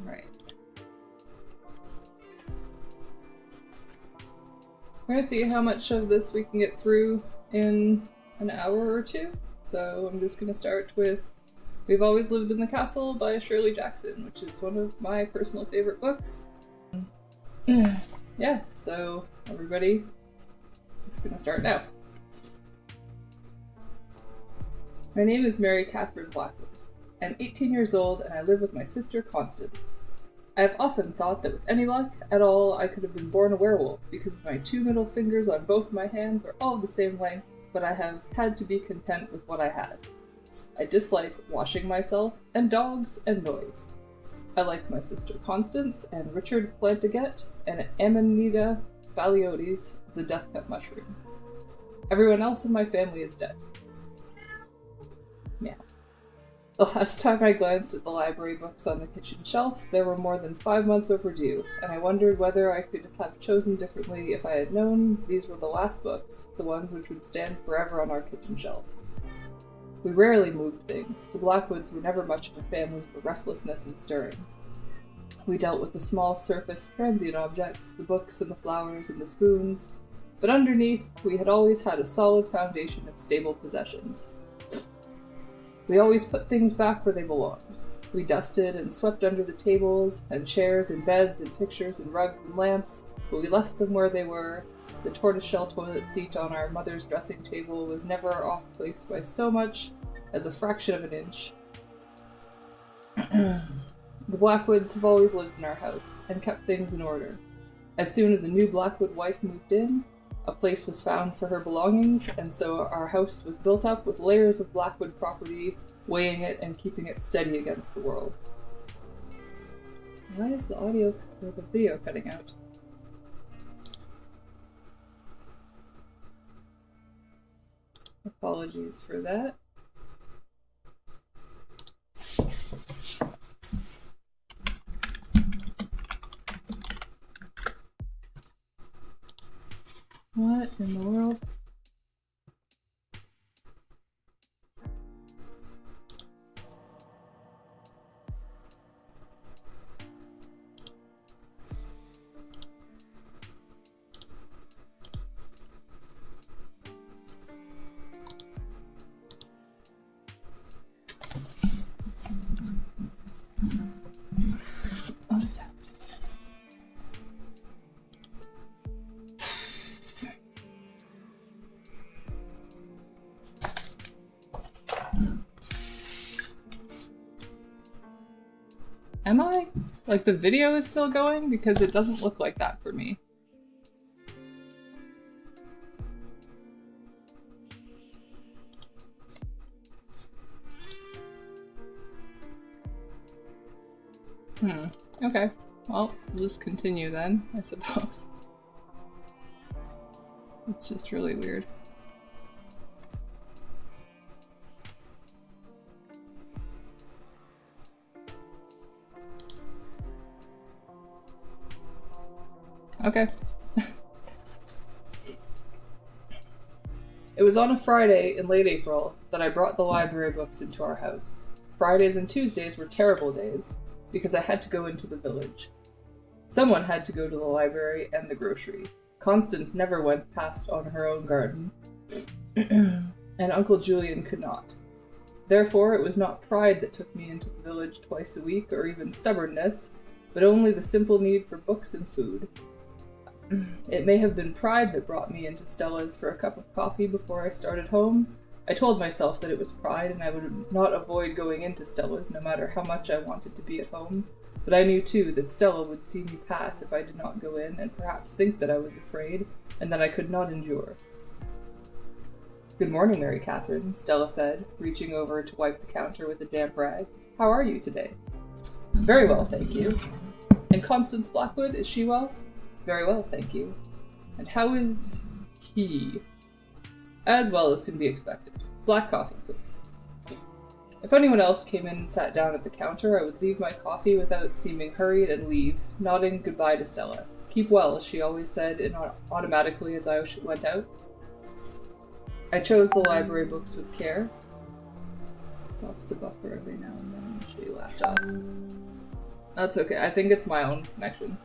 Right. We're gonna see how much of this we can get through in an hour or two. So I'm just gonna start with We've Always Lived in the Castle by Shirley Jackson, which is one of my personal favorite books. Yeah, so everybody, just gonna start now. My name is Mary Catherine Blackwood. I'm 18 years old and I live with my sister Constance. I have often thought that with any luck at all, I could have been born a werewolf because my 2 middle fingers on both my hands are all the same length, but I have had to be content with what I had. I dislike washing myself, and dogs, and noise. I like my sister Constance, and Richard Plantaget, and Amanita Phaliotes, the deathcut mushroom. Everyone else in my family is dead. Yeah. The last time I glanced at the library books on the kitchen shelf, they were more than 5 months overdue, and I wondered whether I could have chosen differently if I had known these were the last books, the ones which would stand forever on our kitchen shelf. We rarely moved things. The Blackwoods were never much of a family for restlessness and stirring. We dealt with the small surface transient objects, the books and the flowers and the spoons, but underneath we had always had a solid foundation of stable possessions. We always put things back where they belonged. We dusted and swept under the tables and chairs and beds and pictures and rugs and lamps, but we left them where they were. The tortoiseshell toilet seat on our mother's dressing table was never off-placed by so much as a fraction of an inch. The Blackwoods have always lived in our house and kept things in order. As soon as a new Blackwood wife moved in, a place was found for her belongings, and so our house was built up with layers of Blackwood property, weighing it and keeping it steady against the world. Why is the audio or the video cutting out? Apologies for that. What in the world? What is that? Am I? Like, the video is still going? Because it doesn't look like that for me. Okay. Well, we'll just continue then, I suppose. It's just really weird. Okay. It was on a Friday in late April that I brought the library books into our house. Fridays and Tuesdays were terrible days, because I had to go into the village. Someone had to go to the library and the grocery. Constance never went past on her own garden, and Uncle Julian could not. Therefore, it was not pride that took me into the village twice a week, or even stubbornness, but only the simple need for books and food. It may have been pride that brought me into Stella's for a cup of coffee before I started home. I told myself that it was pride and I would not avoid going into Stella's no matter how much I wanted to be at home. But I knew too that Stella would see me pass if I did not go in and perhaps think that I was afraid and that I could not endure. "Good morning, Mary Catherine," Stella said, reaching over to wipe the counter with a damp rag. "How are you today?" "Very well, thank you." "And Constance Blackwood, is she well?" "Very well, thank you." "And how is he?" "As well as can be expected. Black coffee, please." If anyone else came in and sat down at the counter, I would leave my coffee without seeming hurried and leave, nodding goodbye to Stella. "Keep well," she always said automatically as I went out. I chose the library books with care. Stops to buffer every now and then. She laughed off. That's okay. I think it's my own connection.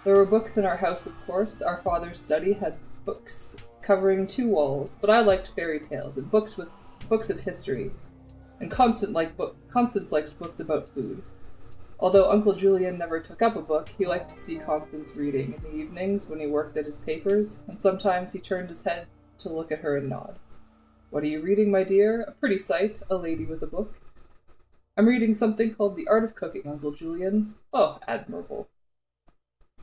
There were books in our house, of course. Our father's study had books covering 2 walls, but I liked fairy tales and books of history. And Constance likes books about food. Although Uncle Julian never took up a book, he liked to see Constance reading in the evenings when he worked at his papers, and sometimes he turned his head to look at her and nod. "What are you reading, my dear?" "A pretty sight, a lady with a book." "I'm reading something called The Art of Cooking, Uncle Julian." "Oh, admirable."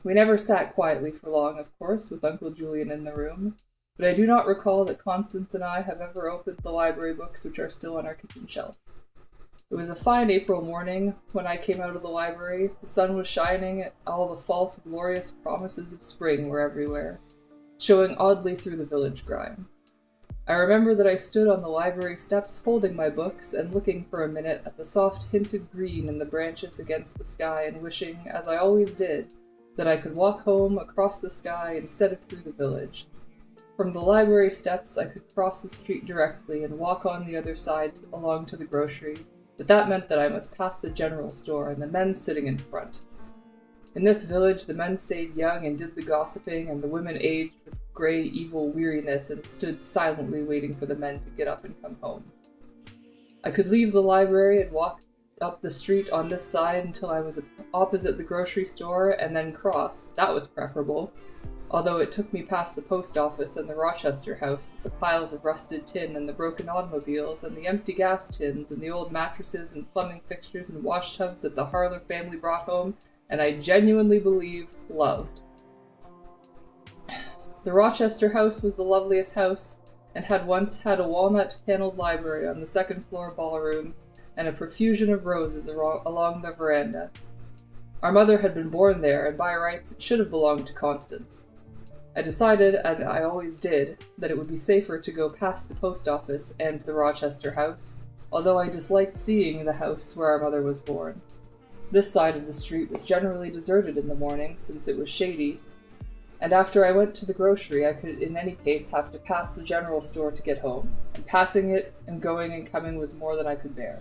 We never sat quietly for long, of course, with Uncle Julian in the room, but I do not recall that Constance and I have ever opened the library books which are still on our kitchen shelf. It was a fine April morning when I came out of the library. The sun was shining, and all the false, glorious promises of spring were everywhere, showing oddly through the village grime. I remember that I stood on the library steps holding my books and looking for a minute at the soft hinted green in the branches against the sky and wishing, as I always did, that I could walk home across the sky instead of through the village. From the library steps I could cross the street directly and walk on the other side along to the grocery, but that meant that I must pass the general store and the men sitting in front. In this village the men stayed young and did the gossiping, and the women aged with grey evil weariness and stood silently waiting for the men to get up and come home. I could leave the library and walk up the street on this side until I was opposite the grocery store, and then cross. That was preferable, although it took me past the post office and the Rochester house with the piles of rusted tin and the broken automobiles and the empty gas tins and the old mattresses and plumbing fixtures and wash tubs that the Harler family brought home and I genuinely believe loved. The Rochester house was the loveliest house and had once had a walnut-paneled library on the second-floor ballroom and a profusion of roses along the veranda. Our mother had been born there, and by rights it should have belonged to Constance. I decided, and I always did, that it would be safer to go past the post office and the Rochester house, although I disliked seeing the house where our mother was born. This side of the street was generally deserted in the morning, since it was shady, and after I went to the grocery I could in any case have to pass the general store to get home, and passing it and going and coming was more than I could bear.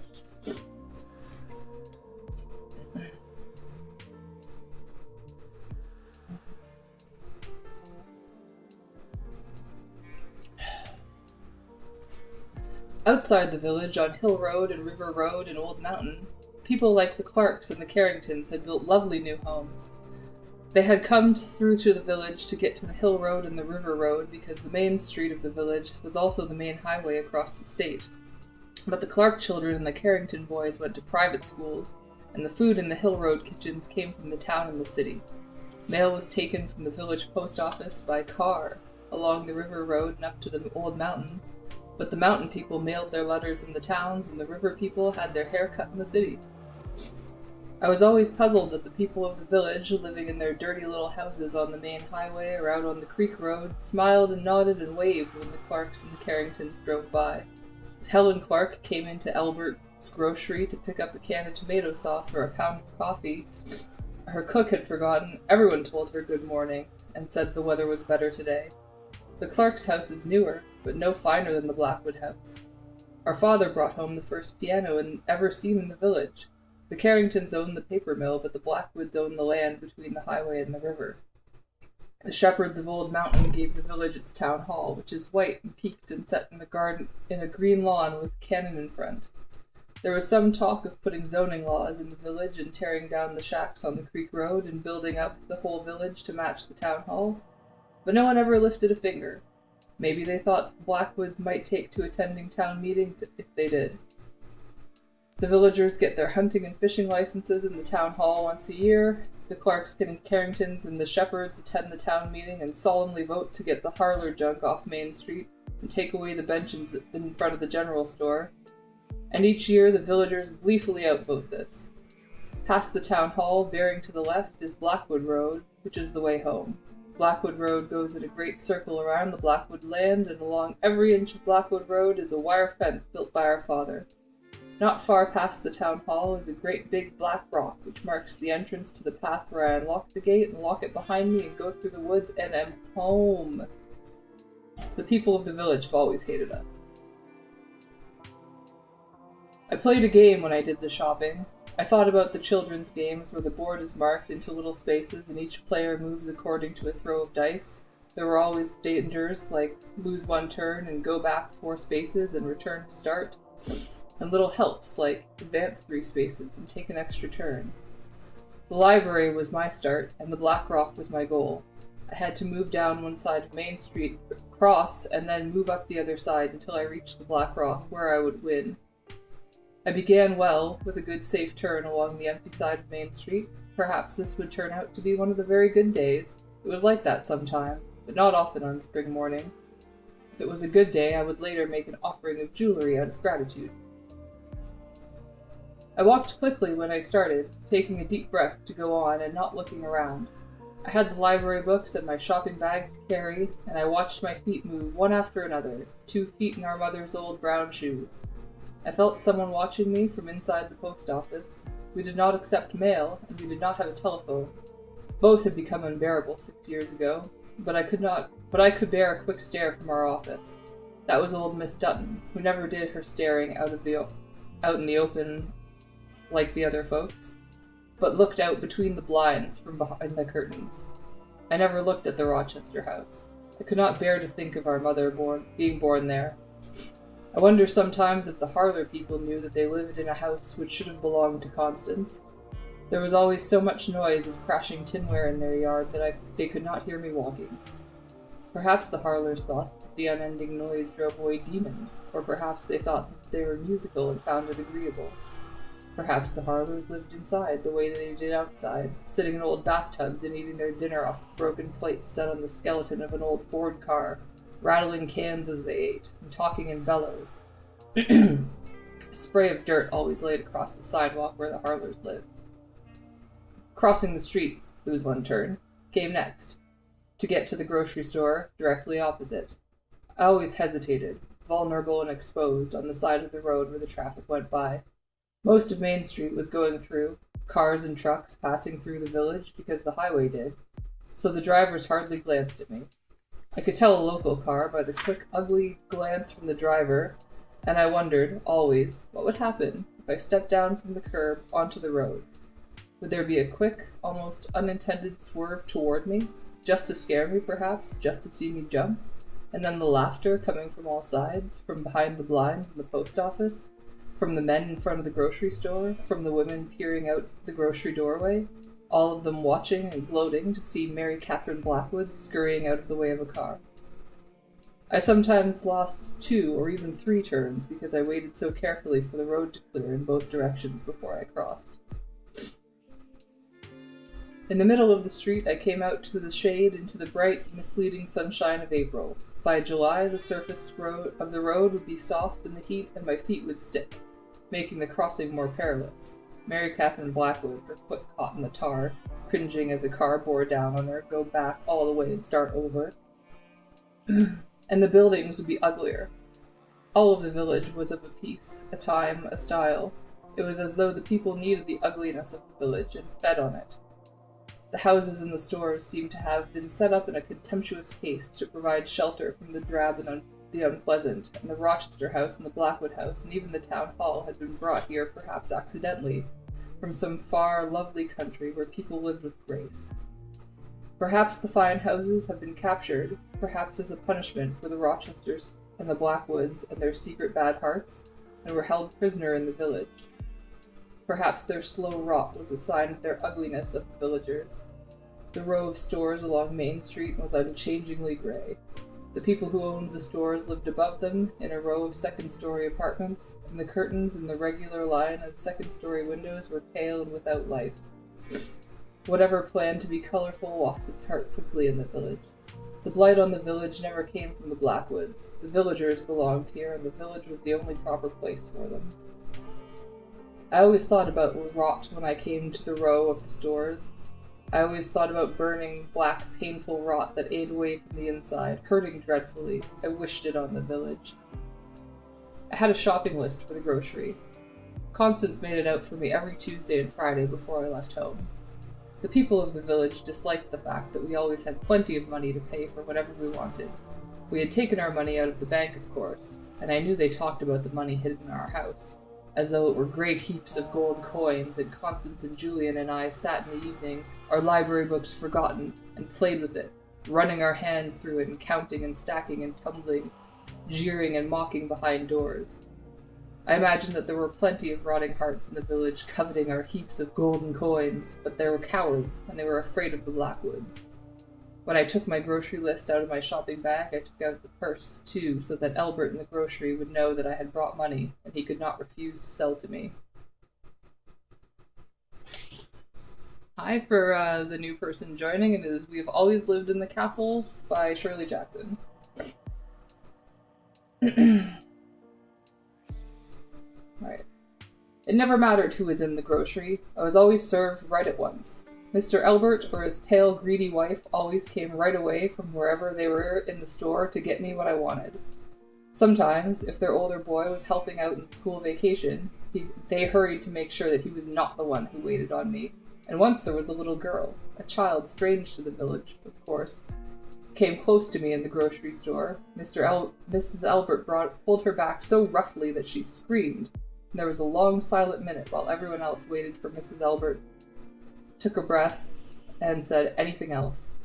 Outside the village, on Hill Road and River Road and Old Mountain, people like the Clarks and the Carringtons had built lovely new homes. They had come through to the village to get to the Hill Road and the River Road because the main street of the village was also the main highway across the state. But the Clark children and the Carrington boys went to private schools, and the food in the Hill Road kitchens came from the town and the city. Mail was taken from the village post office by car along the River Road and up to the Old Mountain, but the mountain people mailed their letters in the towns, and the river people had their hair cut in the city. I was always puzzled that the people of the village, living in their dirty little houses on the main highway or out on the creek road, smiled and nodded and waved when the Clarks and the Carringtons drove by. If Helen Clark came into Albert's grocery to pick up a can of tomato sauce or a pound of coffee, her cook had forgotten, everyone told her good morning and said the weather was better today. The Clarks' house is newer, but no finer than the Blackwood house. Our father brought home the first piano ever seen in the village. The Carringtons owned the paper mill, but the Blackwoods owned the land between the highway and the river. The shepherds of Old Mountain gave the village its town hall, which is white and peaked and set in a garden in a green lawn with cannon in front. There was some talk of putting zoning laws in the village and tearing down the shacks on the creek road and building up the whole village to match the town hall, but no one ever lifted a finger. Maybe they thought the Blackwoods might take to attending town meetings if they did. The villagers get their hunting and fishing licenses in the town hall once a year. The Clarks and Carringtons and the shepherds attend the town meeting and solemnly vote to get the Harler junk off Main Street and take away the benches in front of the general store. And each year the villagers gleefully outvote this. Past the town hall, bearing to the left, is Blackwood Road, which is the way home. Blackwood Road goes in a great circle around the Blackwood land, and along every inch of Blackwood Road is a wire fence built by our father. Not far past the town hall is a great big black rock, which marks the entrance to the path where I unlock the gate and lock it behind me and go through the woods and am home. The people of the village have always hated us. I played a game when I did the shopping. I thought about the children's games where the board is marked into little spaces and each player moves according to a throw of dice. There were always dangers, like lose one turn and go back 4 spaces and return to start. And little helps, like advance 3 spaces and take an extra turn. The library was my start, and the Black Rock was my goal. I had to move down one side of Main Street, cross, and then move up the other side until I reached the Black Rock, where I would win. I began well, with a good safe turn along the empty side of Main Street. Perhaps this would turn out to be one of the very good days. It was like that sometimes, but not often on spring mornings. If it was a good day, I would later make an offering of jewelry out of gratitude. I walked quickly when I started, taking a deep breath to go on and not looking around. I had the library books and my shopping bag to carry, and I watched my feet move one after another, 2 feet in our mother's old brown shoes. I felt someone watching me from inside the post office. We did not accept mail, and we did not have a telephone. Both had become unbearable 6 years ago, but I could bear a quick stare from our office. That was old Miss Dutton, who never did her staring out in the open like the other folks, but looked out between the blinds from behind the curtains. I never looked at the Rochester house. I could not bear to think of our mother being born there. I wonder sometimes if the Harler people knew that they lived in a house which should have belonged to Constance. There was always so much noise of crashing tinware in their yard that they could not hear me walking. Perhaps the Harlers thought that the unending noise drove away demons, or perhaps they thought that they were musical and found it agreeable. Perhaps the Harlers lived inside the way they did outside, sitting in old bathtubs and eating their dinner off broken plates set on the skeleton of an old Ford car, rattling cans as they ate, and talking in bellows. A spray of dirt always laid across the sidewalk where the Harlers lived. Crossing the street, lose one turn, came next, to get to the grocery store directly opposite. I always hesitated, vulnerable and exposed, on the side of the road where the traffic went by. Most of Main Street was going through, cars and trucks passing through the village because the highway did, so the drivers hardly glanced at me. I could tell a local car by the quick, ugly glance from the driver, and I wondered, always, what would happen if I stepped down from the curb onto the road. Would there be a quick, almost unintended swerve toward me, just to scare me perhaps, just to see me jump, and then the laughter coming from all sides, from behind the blinds in the post office, from the men in front of the grocery store, from the women peering out the grocery doorway, all of them watching and gloating to see Mary Catherine Blackwood scurrying out of the way of a car. I sometimes lost 2 or even 3 turns because I waited so carefully for the road to clear in both directions before I crossed. In the middle of the street, I came out to the shade into the bright, misleading sunshine of April. By July, the surface of the road would be soft in the heat and my feet would stick, making the crossing more perilous. Mary Catherine Blackwood, her foot caught in the tar, cringing as a car bore down on her, go back all the way and start over. And the buildings would be uglier. All of the village was of a piece, a time, a style. It was as though the people needed the ugliness of the village and fed on it. The houses and the stores seemed to have been set up in a contemptuous haste to provide shelter from the drab and the unpleasant, and the Rochester house and the Blackwood house and even the town hall had been brought here perhaps accidentally, from some far, lovely country where people lived with grace. Perhaps the fine houses have been captured, perhaps as a punishment for the Rochesters and the Blackwoods and their secret bad hearts, and were held prisoner in the village. Perhaps their slow rot was a sign of their ugliness of the villagers. The row of stores along Main Street was unchangingly gray. The people who owned the stores lived above them in a row of second-story apartments, and the curtains in the regular line of second-story windows were pale and without life. Whatever planned to be colorful lost its heart quickly in the village. The blight on the village never came from the Blackwoods. The villagers belonged here, and the village was the only proper place for them. I always thought about rot when I came to the row of the stores. I always thought about burning, black, painful rot that ate away from the inside, hurting dreadfully. I wished it on the village. I had a shopping list for the grocery. Constance made it out for me every Tuesday and Friday before I left home. The people of the village disliked the fact that we always had plenty of money to pay for whatever we wanted. We had taken our money out of the bank, of course, and I knew they talked about the money hidden in our house. as though it were great heaps of gold coins, and Constance and Julian and I sat in the evenings, our library books forgotten, and played with it, running our hands through it and counting and stacking and tumbling, jeering and mocking behind doors. I imagined that there were plenty of rotting hearts in the village coveting our heaps of golden coins, but they were cowards, and they were afraid of the Blackwoods. When I took my grocery list out of my shopping bag, I took out the purse, too, so that Albert in the grocery would know that I had brought money, and he could not refuse to sell to me. Hi for the new person joining. It is We've Always Lived in the Castle by Shirley Jackson. Alright. It never mattered who was in the grocery. I was always served right at once. Mr. Albert or his pale, greedy wife always came right away from wherever they were in the store to get me what I wanted. Sometimes, if their older boy was helping out in school vacation, they hurried to make sure that he was not the one who waited on me. And once there was a little girl, a child strange to the village, of course, came close to me in the grocery store. Mrs. Albert pulled her back so roughly that she screamed, and there was a long silent minute while everyone else waited for Mrs. Albert, took a breath, and said anything else.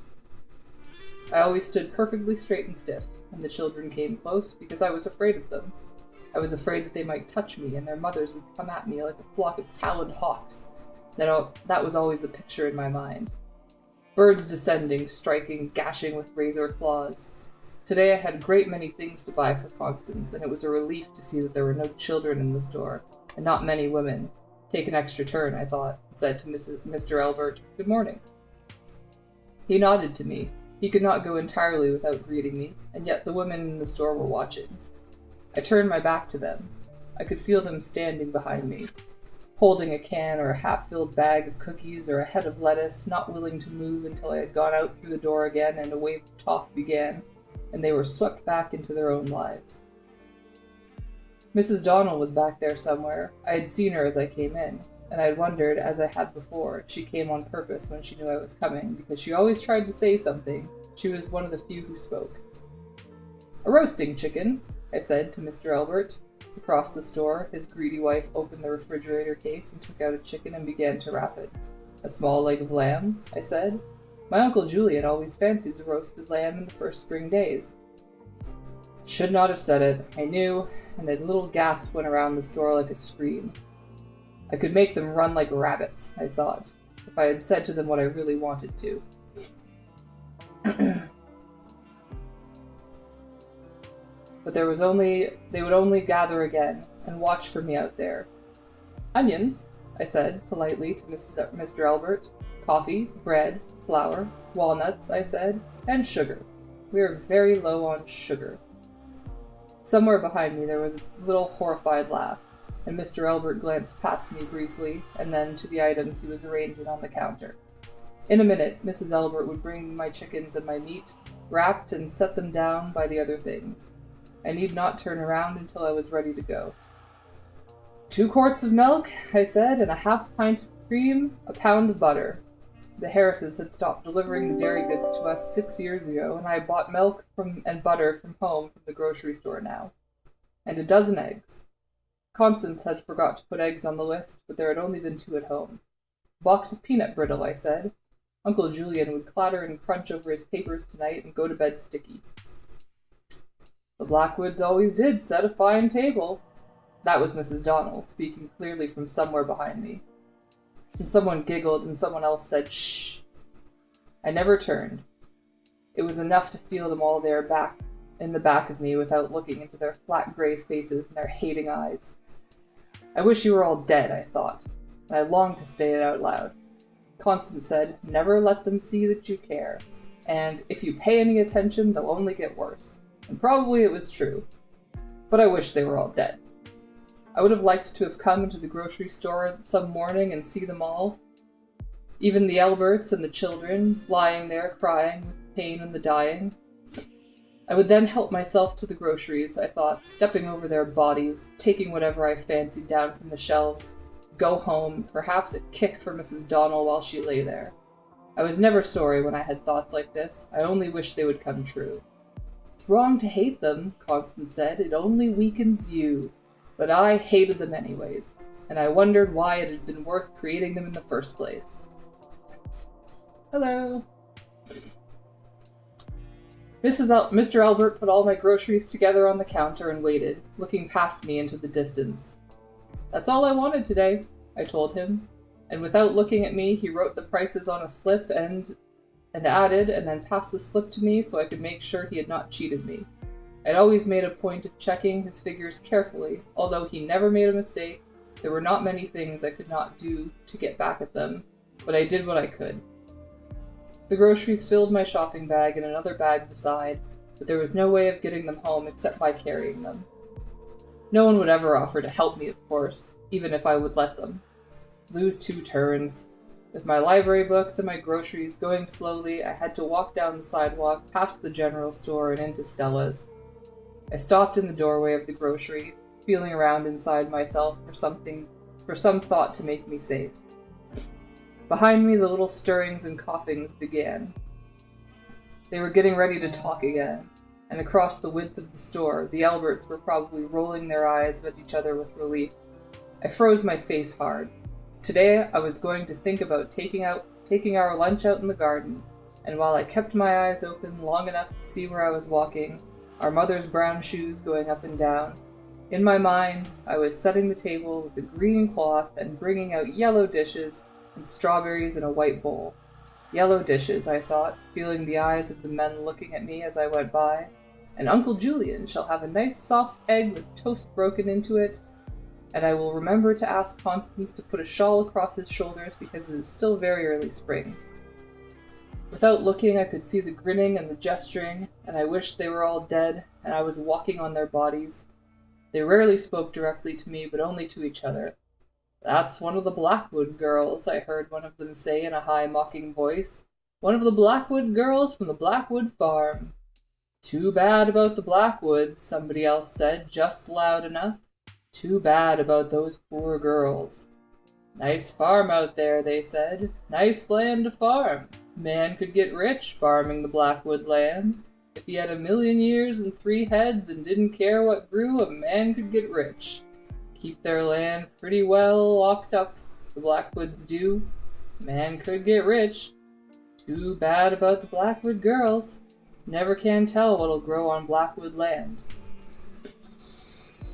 I always stood perfectly straight and stiff when the children came close, because I was afraid of them. I was afraid that they might touch me, and their mothers would come at me like a flock of taloned hawks. That was always the picture in my mind. Birds descending, striking, gashing with razor claws. Today I had a great many things to buy for Constance, and it was a relief to see that there were no children in the store, and not many women. Take an extra turn, I thought, and said to Mr. Albert, "Good morning." He nodded to me. He could not go entirely without greeting me, and yet the women in the store were watching. I turned my back to them. I could feel them standing behind me, holding a can or a half-filled bag of cookies or a head of lettuce, not willing to move until I had gone out through the door again and a wave of talk began, and they were swept back into their own lives. Mrs. Donnell was back there somewhere. I had seen her as I came in, and I had wondered, as I had before, if she came on purpose when she knew I was coming, because she always tried to say something. She was one of the few who spoke. "A roasting chicken," I said to Mr. Albert. Across the store, his greedy wife opened the refrigerator case and took out a chicken and began to wrap it. "A small leg of lamb," I said. "My Uncle Julian always fancies a roasted lamb in the first spring days." Should not have said it, I knew, and a little gasp went around the store like a scream. I could make them run like rabbits, I thought, if I had said to them what I really wanted to. But they would only gather again, and watch for me out there. "Onions," I said politely to Mr. Albert. "Coffee, bread, flour, walnuts," I said, "and sugar. We are very low on sugar." Somewhere behind me there was a little horrified laugh, and Mr. Albert glanced past me briefly, and then to the items he was arranging on the counter. In a minute, Mrs. Albert would bring me my chickens and my meat, wrapped, and set them down by the other things. I need not turn around until I was ready to go. "2 quarts of milk," I said, "and a half pint of cream, a pound of butter." The Harrises had stopped delivering the dairy goods to us 6 years ago, and I bought milk and butter from home from the grocery store now. And a dozen eggs. Constance had forgot to put eggs on the list, but there had only been 2 at home. "A box of peanut brittle," I said. Uncle Julian would clatter and crunch over his papers tonight and go to bed sticky. "The Blackwoods always did set a fine table." That was Mrs. Donnell, speaking clearly from somewhere behind me. And someone giggled and someone else said, "Shh." I never turned. It was enough to feel them all there back in the back of me without looking into their flat gray faces and their hating eyes. "I wish you were all dead," I thought, and I longed to say it out loud. Constance said, "Never let them see that you care, and if you pay any attention, they'll only get worse." And probably it was true. But I wish they were all dead. I would have liked to have come into the grocery store some morning and see them all, even the Alberts and the children, lying there crying with pain and the dying. I would then help myself to the groceries, I thought, stepping over their bodies, taking whatever I fancied down from the shelves, go home, perhaps a kick for Mrs. Donnell while she lay there. I was never sorry when I had thoughts like this. I only wished they would come true. "It's wrong to hate them," Constance said. "It only weakens you." But I hated them anyways, and I wondered why it had been worth creating them in the first place. Hello. Mr. Albert put all my groceries together on the counter and waited, looking past me into the distance. That's all I wanted today, I told him, and without looking at me, he wrote the prices on a slip and added, and then passed the slip to me so I could make sure he had not cheated me. I'd always made a point of checking his figures carefully. Although he never made a mistake, there were not many things I could not do to get back at them, but I did what I could. The groceries filled my shopping bag and another bag beside, but there was no way of getting them home except by carrying them. No one would ever offer to help me, of course, even if I would let them. Lose 2 turns. With my library books and my groceries going slowly, I had to walk down the sidewalk, past the general store, and into Stella's. I stopped in the doorway of the grocery, feeling around inside myself for some thought to make me safe. Behind me, the little stirrings and coughings began. They were getting ready to talk again, and across the width of the store, the Alberts were probably rolling their eyes at each other with relief. I froze my face hard. Today, I was going to think about taking our lunch out in the garden, and while I kept my eyes open long enough to see where I was walking, our mother's brown shoes going up and down, in my mind, I was setting the table with a green cloth and bringing out yellow dishes and strawberries in a white bowl. Yellow dishes, I thought, feeling the eyes of the men looking at me as I went by, and Uncle Julian shall have a nice soft egg with toast broken into it, and I will remember to ask Constance to put a shawl across his shoulders because it is still very early spring. Without looking, I could see the grinning and the gesturing, and I wished they were all dead, and I was walking on their bodies. They rarely spoke directly to me, but only to each other. "That's one of the Blackwood girls," I heard one of them say in a high, mocking voice. "One of the Blackwood girls from the Blackwood farm." "Too bad about the Blackwoods," somebody else said, just loud enough. "Too bad about those poor girls." "Nice farm out there," they said. "Nice land to farm. Man could get rich farming the Blackwood land. If he had 1,000,000 years and 3 heads and didn't care what grew, a man could get rich. Keep their land pretty well locked up, the Blackwoods do. Man could get rich. Too bad about the Blackwood girls. Never can tell what'll grow on Blackwood land."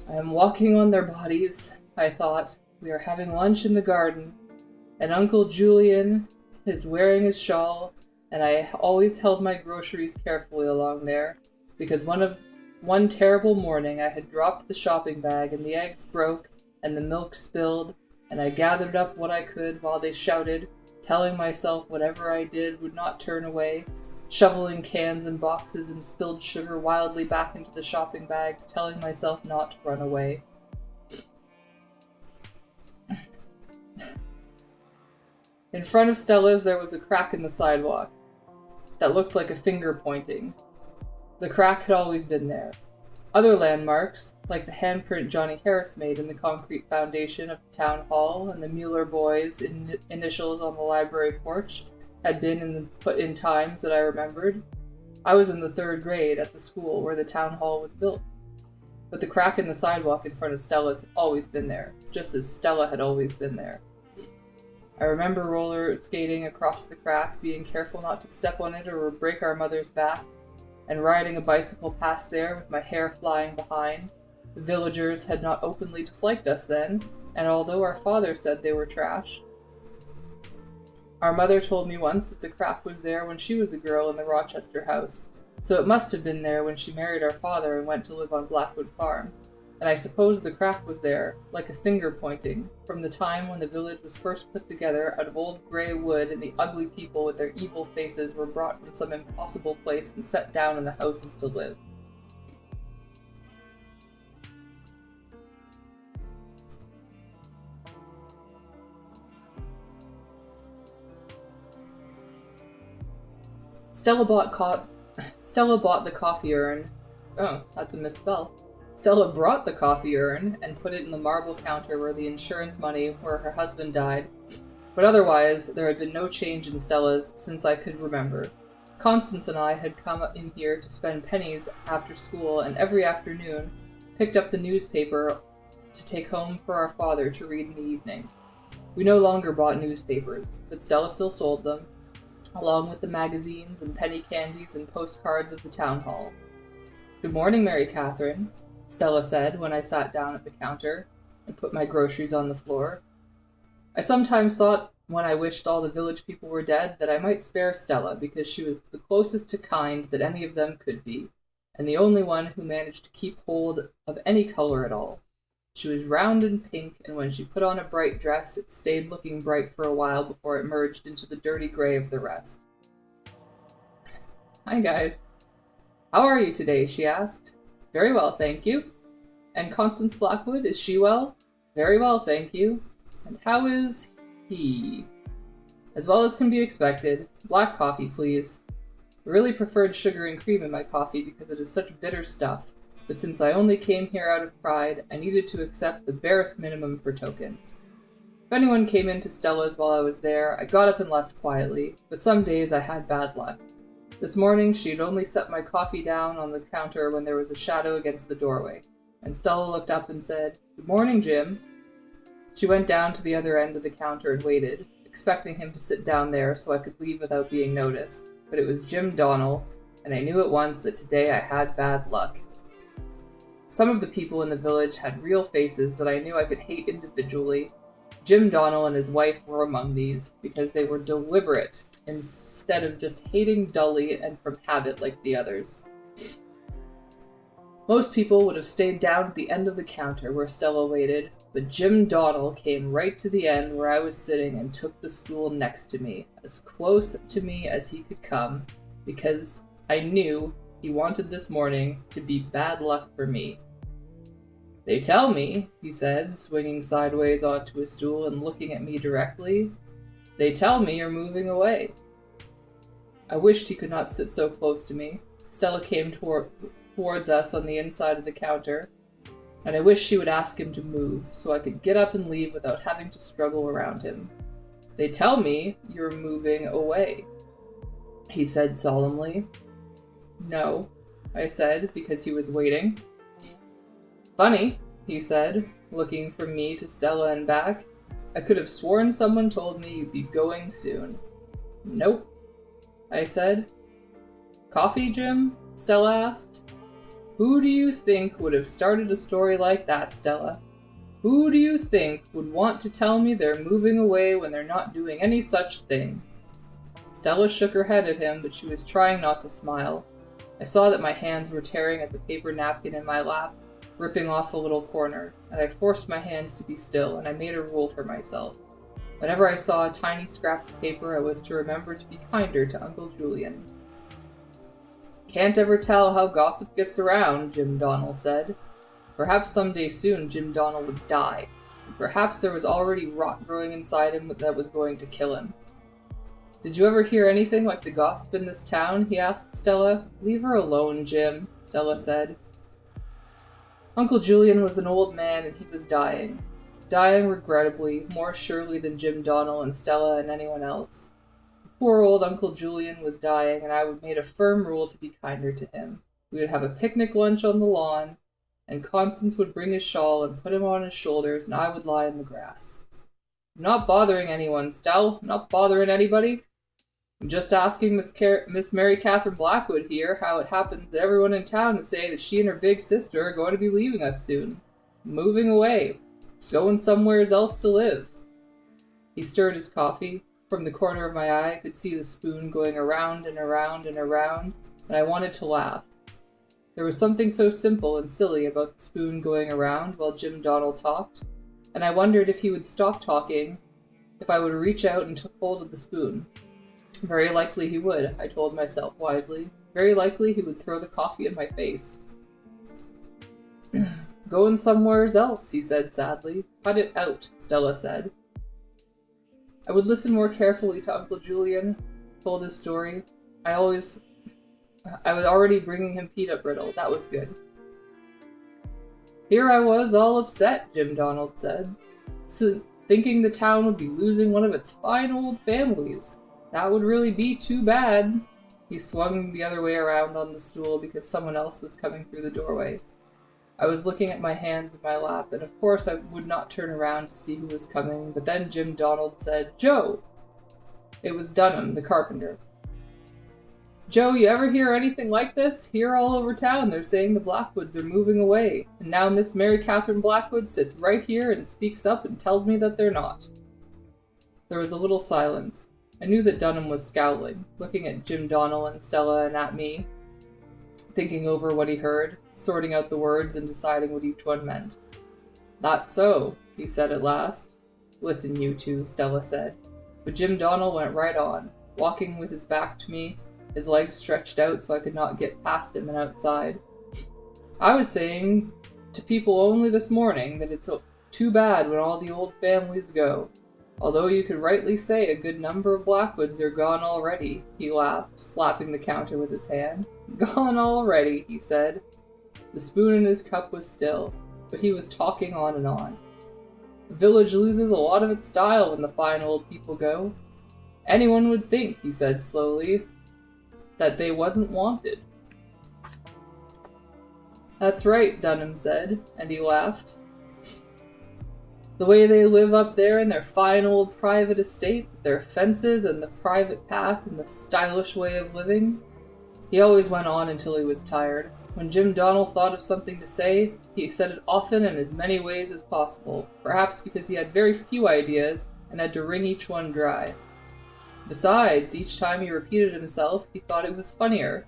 I am walking on their bodies, I thought. We are having lunch in the garden, and Uncle Julian is wearing his shawl, and I always held my groceries carefully along there, because one terrible morning I had dropped the shopping bag, and the eggs broke, and the milk spilled, and I gathered up what I could while they shouted, telling myself whatever I did would not turn away, shoveling cans and boxes and spilled sugar wildly back into the shopping bags, telling myself not to run away. In front of Stella's, there was a crack in the sidewalk that looked like a finger pointing. The crack had always been there. Other landmarks, like the handprint Johnny Harris made in the concrete foundation of the town hall and the Mueller boys' initials on the library porch, had been put in times that I remembered. I was in the 3rd grade at the school where the town hall was built. But the crack in the sidewalk in front of Stella's had always been there, just as Stella had always been there. I remember roller skating across the crack, being careful not to step on it or break our mother's back, and riding a bicycle past there with my hair flying behind. The villagers had not openly disliked us then, and although our father said they were trash, our mother told me once that the crack was there when she was a girl in the Rochester house, so it must have been there when she married our father and went to live on Blackwood Farm. And I suppose the crack was there, like a finger pointing, from the time when the village was first put together out of old grey wood and the ugly people with their evil faces were brought from some impossible place and set down in the houses to live. Stella bought the coffee urn. Oh, that's a misspell. Stella brought the coffee urn and put it in the marble counter where the insurance money where her husband died. But otherwise, there had been no change in Stella's since I could remember. Constance and I had come in here to spend pennies after school, and every afternoon picked up the newspaper to take home for our father to read in the evening. We no longer bought newspapers, but Stella still sold them, along with the magazines and penny candies and postcards of the town hall. "Good morning, Mary Catherine," Stella said when I sat down at the counter and put my groceries on the floor. I sometimes thought, when I wished all the village people were dead, that I might spare Stella, because she was the closest to kind that any of them could be, and the only one who managed to keep hold of any color at all. She was round and pink, and when she put on a bright dress, it stayed looking bright for a while before it merged into the dirty gray of the rest. "Hi, guys. How are you today?" she asked. "Very well, thank you." "And Constance Blackwood, is she well?" "Very well, thank you." "And how is he?" "As well as can be expected. Black coffee, please." I really preferred sugar and cream in my coffee because it is such bitter stuff, but since I only came here out of pride, I needed to accept the barest minimum for token. If anyone came into Stella's while I was there, I got up and left quietly, but some days I had bad luck. This morning she had only set my coffee down on the counter when there was a shadow against the doorway, and Stella looked up and said, "Good morning, Jim." She went down to the other end of the counter and waited, expecting him to sit down there so I could leave without being noticed, but it was Jim Donnell, and I knew at once that today I had bad luck. Some of the people in the village had real faces that I knew I could hate individually. Jim Donnell and his wife were among these, because they were deliberate, instead of just hating dully and from habit like the others. Most people would have stayed down at the end of the counter where Stella waited, but Jim Donnell came right to the end where I was sitting and took the stool next to me, as close to me as he could come, because I knew he wanted this morning to be bad luck for me. "They tell me," he said, swinging sideways onto his stool and looking at me directly, "they tell me you're moving away." I wished he could not sit so close to me. Stella came towards us on the inside of the counter, and I wished she would ask him to move, so I could get up and leave without having to struggle around him. "They tell me you're moving away," he said solemnly. "No," I said, because he was waiting. "Funny," he said, looking from me to Stella and back. "I could have sworn someone told me you'd be going soon." "Nope," I said. "Coffee, Jim?" Stella asked. "Who do you think would have started a story like that, Stella? Who do you think would want to tell me they're moving away when they're not doing any such thing?" Stella shook her head at him, but she was trying not to smile. I saw that my hands were tearing at the paper napkin in my lap, ripping off a little corner, and I forced my hands to be still, and I made a rule for myself. Whenever I saw a tiny scrap of paper, I was to remember to be kinder to Uncle Julian. "Can't ever tell how gossip gets around," Jim Donnell said. Perhaps someday soon Jim Donnell would die, and perhaps there was already rot growing inside him that was going to kill him. "Did you ever hear anything like the gossip in this town?" he asked Stella. "Leave her alone, Jim," Stella said. Uncle Julian was an old man and he was dying. Dying regrettably, more surely than Jim Donnell and Stella and anyone else. Poor old Uncle Julian was dying, and I made a firm rule to be kinder to him. We would have a picnic lunch on the lawn, and Constance would bring his shawl and put him on his shoulders, and I would lie in the grass. "I'm not bothering anyone, Stell. I'm not bothering anybody. I'm just asking Miss Mary Catherine Blackwood here how it happens that everyone in town is saying that she and her big sister are going to be leaving us soon. Moving away. Going somewheres else to live." He stirred his coffee. From the corner of my eye, I could see the spoon going around and around and around, and I wanted to laugh. There was something so simple and silly about the spoon going around while Jim Donnell talked, and I wondered if he would stop talking if I would reach out and took hold of the spoon. Very likely he would, I told myself wisely. Very likely he would throw the coffee in my face. "Going somewheres else," he said sadly. "Cut it out," Stella said. I would listen more carefully to Uncle Julian, told his story. I was already bringing him peanut brittle. That was good. "Here I was all upset," Jim Donnell said, "thinking the town would be losing one of its fine old families. That would really be too bad." He swung the other way around on the stool because someone else was coming through the doorway. I was looking at my hands in my lap, and of course I would not turn around to see who was coming, but then Jim Donald said, "Joe!" It was Dunham, the carpenter. "Joe, you ever hear anything like this? Here all over town they're saying the Blackwoods are moving away, and now Miss Mary Catherine Blackwood sits right here and speaks up and tells me that they're not." There was a little silence. I knew that Dunham was scowling, looking at Jim Donald and Stella and at me, thinking over what he heard, sorting out the words and deciding what each one meant. "That's so," he said at last. "Listen, you two," Stella said. But Jim Donald went right on, walking with his back to me, his legs stretched out so I could not get past him and outside. "I was saying to people only this morning that it's too bad when all the old families go. Although you could rightly say a good number of Blackwoods are gone already," he laughed, slapping the counter with his hand. "Gone already," he said. The spoon in his cup was still, but he was talking on and on. "The village loses a lot of its style when the fine old people go. Anyone would think," he said slowly, "that they wasn't wanted." "That's right," Dunham said, and he laughed. "The way they live up there in their fine old private estate, with their fences and the private path and the stylish way of living." He always went on until he was tired. When Jim Donald thought of something to say, he said it often in as many ways as possible, perhaps because he had very few ideas and had to wring each one dry. Besides, each time he repeated himself, he thought it was funnier.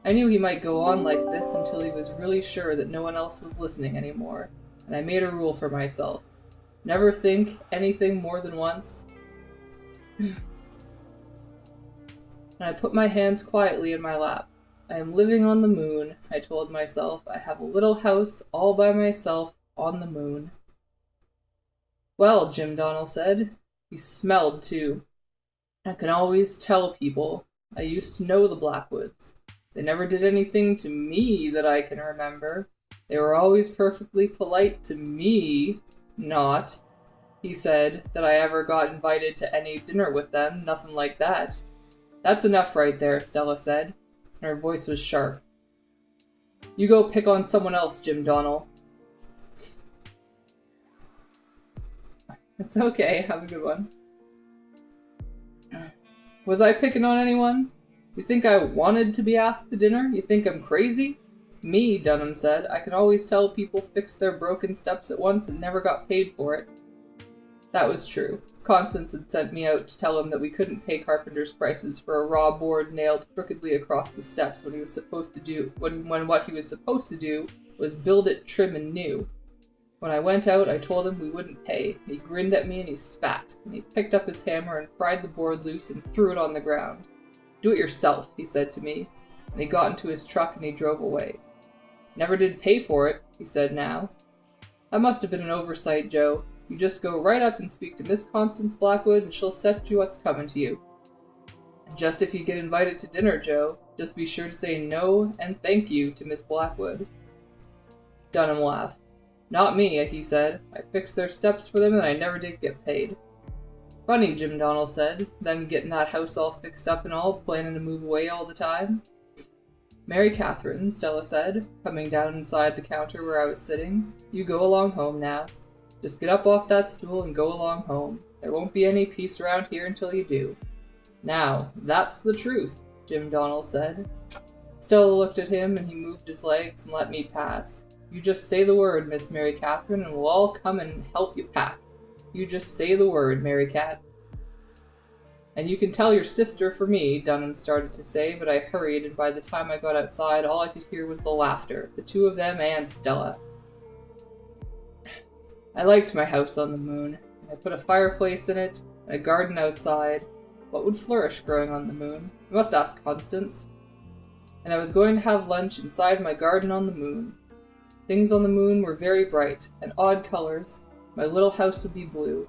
I knew he might go on like this until he was really sure that no one else was listening anymore, and I made a rule for myself. Never think anything more than once. And I put my hands quietly in my lap. "I am living on the moon," I told myself. "I have a little house all by myself on the moon." "Well," Jim Donald said. He smelled, too. "I can always tell people. I used to know the Blackwoods. They never did anything to me that I can remember. They were always perfectly polite to me. Not," he said, "that I ever got invited to any dinner with them, nothing like that." "That's enough right there," Stella said, and her voice was sharp. "You go pick on someone else, Jim Donald." "It's okay, have a good one." "Was I picking on anyone? You think I wanted to be asked to dinner? You think I'm crazy?" "Me," Dunham said. "I can always tell people fixed their broken steps at once and never got paid for it." That was true. Constance had sent me out to tell him that we couldn't pay carpenter's prices for a raw board nailed crookedly across the steps when what he was supposed to do was build it trim and new. When I went out, I told him we wouldn't pay. He grinned at me and he spat, and he picked up his hammer and pried the board loose and threw it on the ground. "Do it yourself," he said to me, and he got into his truck and he drove away. "Never did pay for it," he said now. "That must have been an oversight, Joe. You just go right up and speak to Miss Constance Blackwood and she'll set you what's coming to you. And just if you get invited to dinner, Joe, just be sure to say no and thank you to Miss Blackwood." Dunham laughed. "Not me," he said. "I fixed their steps for them and I never did get paid." "Funny," Jim Donald said, "them getting that house all fixed up and all, planning to move away all the time." "Mary Catherine," Stella said, coming down inside the counter where I was sitting, "you go along home now. Just get up off that stool and go along home. There won't be any peace around here until you do." "Now, that's the truth," Jim Donald said. Stella looked at him and he moved his legs and let me pass. "You just say the word, Miss Mary Catherine, and we'll all come and help you pack. You just say the word, Mary Cat." "And you can tell your sister for me," Dunham started to say, but I hurried, and by the time I got outside, all I could hear was the laughter, the two of them and Stella. I liked my house on the moon. I put a fireplace in it, and a garden outside. What would flourish growing on the moon? I must ask Constance. And I was going to have lunch inside my garden on the moon. Things on the moon were very bright, and odd colors. My little house would be blue.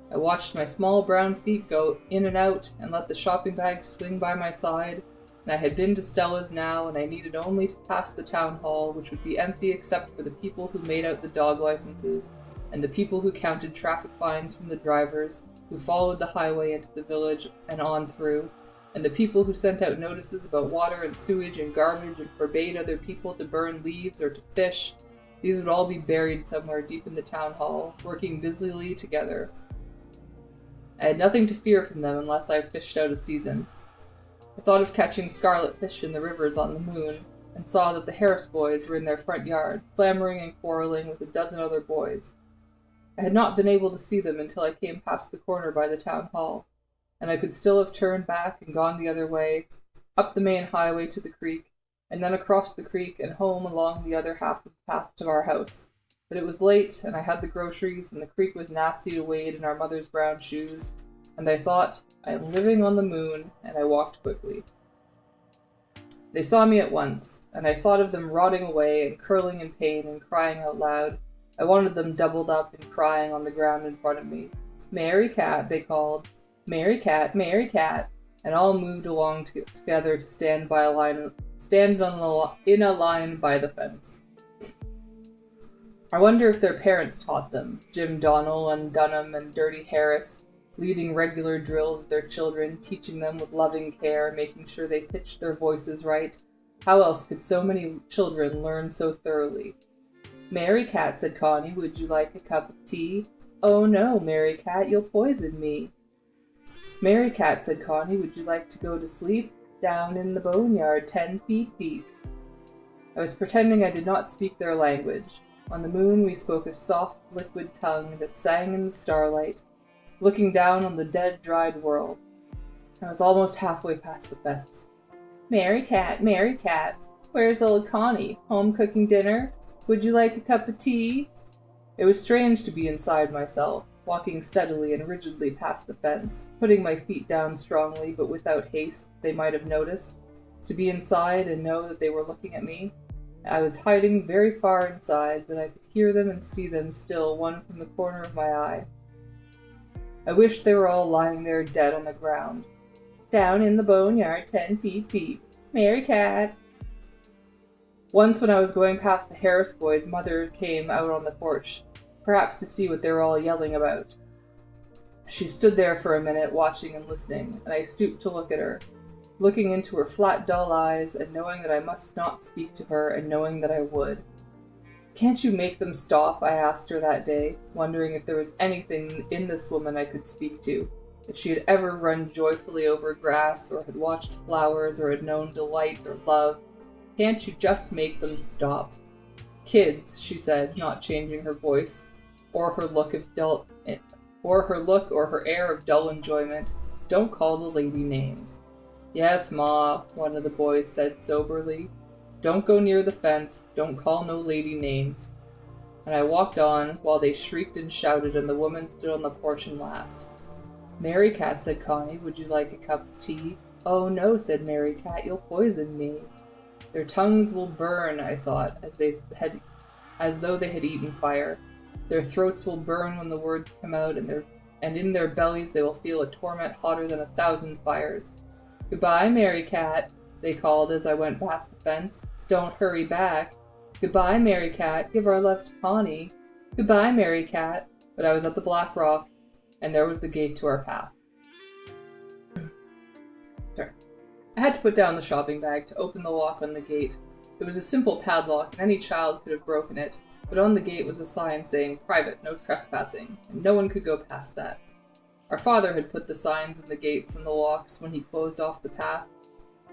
I watched my small brown feet go in and out, and let the shopping bag swing by my side, and I had been to Stella's now, and I needed only to pass the town hall, which would be empty except for the people who made out the dog licenses, and the people who counted traffic fines from the drivers, who followed the highway into the village and on through, and the people who sent out notices about water and sewage and garbage and forbade other people to burn leaves or to fish, These would all be buried somewhere deep in the town hall, working busily together. I had nothing to fear from them unless I fished out a season. I thought of catching scarlet fish in the rivers on the moon, and saw that the Harris boys were in their front yard, clamoring and quarreling with a dozen other boys. I had not been able to see them until I came past the corner by the town hall, and I could still have turned back and gone the other way, up the main highway to the creek, and then across the creek and home along the other half of the path to our house. But it was late, and I had the groceries, and the creek was nasty to wade in our mother's brown shoes, and I thought, I am living on the moon, and I walked quickly. They saw me at once, and I thought of them rotting away and curling in pain and crying out loud. I wanted them doubled up and crying on the ground in front of me. "Mary Cat," they called. "Mary Cat, Mary Cat," and all moved along together to stand in a line by the fence. I wonder if their parents taught them, Jim Donnell and Dunham and Dirty Harris, leading regular drills with their children, teaching them with loving care, making sure they pitched their voices right. How else could so many children learn so thoroughly? "Mary Cat," said Connie, "would you like a cup of tea?" "Oh no, Mary Cat, you'll poison me." "Mary Cat," said Connie, "would you like to go to sleep? Down in the boneyard, 10 feet deep." I was pretending I did not speak their language. On the moon we spoke a soft, liquid tongue that sang in the starlight, looking down on the dead, dried world. I was almost halfway past the fence. Mary Cat, where's old Connie? Home cooking dinner? Would you like a cup of tea?" It was strange to be inside myself, walking steadily and rigidly past the fence, putting my feet down strongly but without haste they might have noticed, to be inside and know that they were looking at me. I was hiding very far inside, but I could hear them and see them still, one from the corner of my eye. I wished they were all lying there dead on the ground. "Down in the boneyard, 10 feet deep. Mary Cat." Once when I was going past the Harris boys, Mother came out on the porch, perhaps to see what they were all yelling about. She stood there for a minute, watching and listening, and I stooped to look at her, looking into her flat, dull eyes, and knowing that I must not speak to her, and knowing that I would. "Can't you make them stop?" I asked her that day, wondering if there was anything in this woman I could speak to, if she had ever run joyfully over grass, or had watched flowers, or had known delight or love. "Can't you just make them stop?" "Kids," she said, not changing her voice, or her look or her air of dull enjoyment, "don't call the lady names." "Yes, Ma," one of the boys said soberly. "Don't go near the fence, don't call no lady names." And I walked on, while they shrieked and shouted, and the woman stood on the porch and laughed. "Mary Cat," said Connie, "would you like a cup of tea?" "Oh no," said Mary Cat, "you'll poison me." Their tongues will burn, I thought, as though they had eaten fire. Their throats will burn when the words come out, and in their bellies they will feel a torment hotter than 1,000 fires. "Goodbye, Mary Cat," they called as I went past the fence. "Don't hurry back." "Goodbye, Mary Cat, give our love to Connie." "Goodbye, Mary Cat." But I was at the Black Rock, and there was the gate to our path. I had to put down the shopping bag to open the lock on the gate. It was a simple padlock, and any child could have broken it, but on the gate was a sign saying, "Private, no trespassing," and no one could go past that. Our father had put the signs in the gates and the locks when he closed off the path.